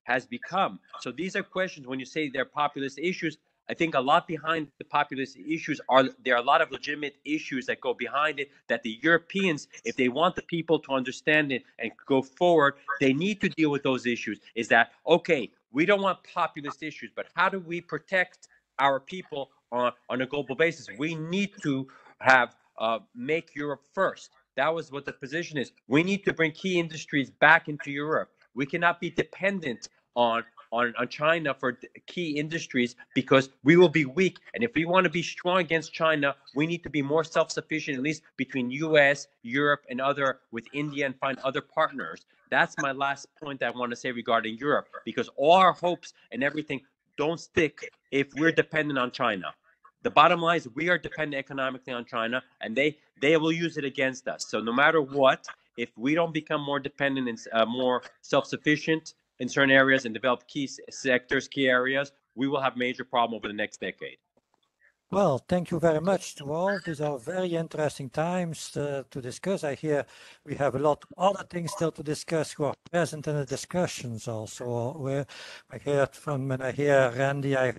Speaker 3: has become. So these are questions when you say they're populist issues.
Speaker 8: I think a lot behind the populist issues there are a lot of legitimate issues that go behind it that the Europeans, if they want the people to understand it and go forward, they need to deal with those issues. Is that, okay, we don't want populist issues, but how do we protect our people on a global basis? We need to have make Europe first. That was what the position is. We need to bring key industries back into Europe. We cannot be dependent on China for key industries because we will be weak. And if we want to be strong against China, we need to be more self-sufficient, at least between US, Europe, and with India, and find other partners. That's my last point that I want to say regarding Europe, because all our hopes and everything don't stick if we're dependent on China. The bottom line is we are dependent economically on China, and they will use it against us. So no matter what, if we don't become more dependent and more self-sufficient in certain areas and develop key sectors, key areas, we will have major problem over the next decade.
Speaker 5: Well, thank you very much to all. These are very interesting times to discuss. I hear we have a lot of other things still to discuss who are present in the discussions also. Where I heard from, when I hear Randy, I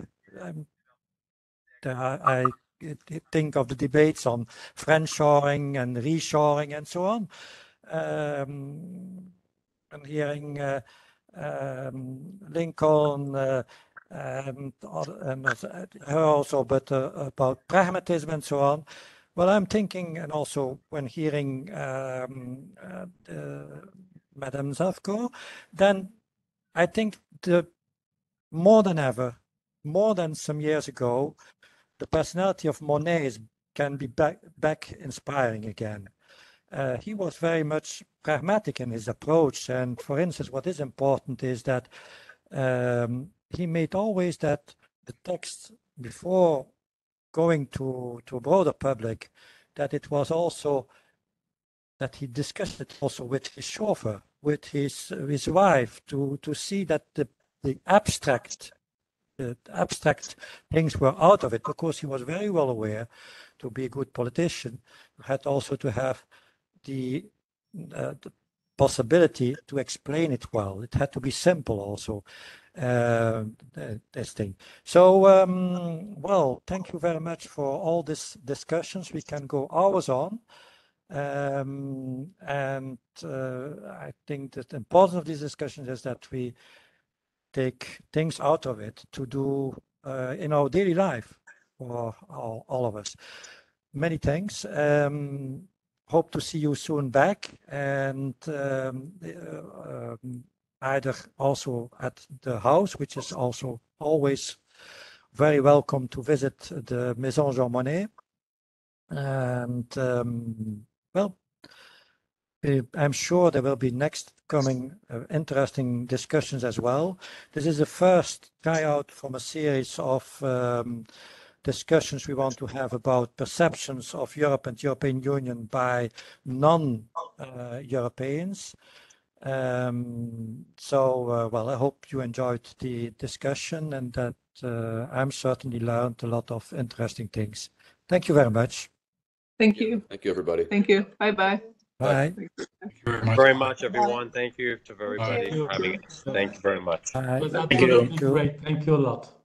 Speaker 5: think of the debates on friendshoring and reshoring and so on. I'm hearing Lincoln and her also, but about pragmatism and so on. Well, I'm thinking, and also when hearing Madame Zovko, then I think more than ever, more than some years ago, the personality of Monnet can be back inspiring again. He was very much pragmatic in his approach, and for instance, what is important is that he made always that the text, before going to a broader public, that it was also that he discussed it also with his chauffeur, with his wife, to see that the abstract things were out of it. Of course, he was very well aware, to be a good politician, you had also to have the possibility to explain it well. It had to be simple also, this thing. So, well, thank you very much for all these discussions. We can go hours on. And I think that the importance of these discussions is that we take things out of it to do in our daily life for all of us. Many thanks. Hope to see you soon back, and either also at the house, which is also always very welcome to visit the Maison Jean Monnet. And well, I'm sure there will be next coming interesting discussions as well. This is the first tryout from a series of discussions we want to have about perceptions of Europe and European Union by non-Europeans. Well, I hope you enjoyed the discussion, and that I'm certainly learned a lot of interesting things. Thank you very much.
Speaker 2: Thank you.
Speaker 4: Thank you, everybody.
Speaker 2: Thank you. Bye-bye.
Speaker 5: Bye.
Speaker 8: Thank you very much, everyone. Thank you to everybody for having us. Thank you very much.
Speaker 5: Bye.
Speaker 1: It was absolutely great. Thank you a lot.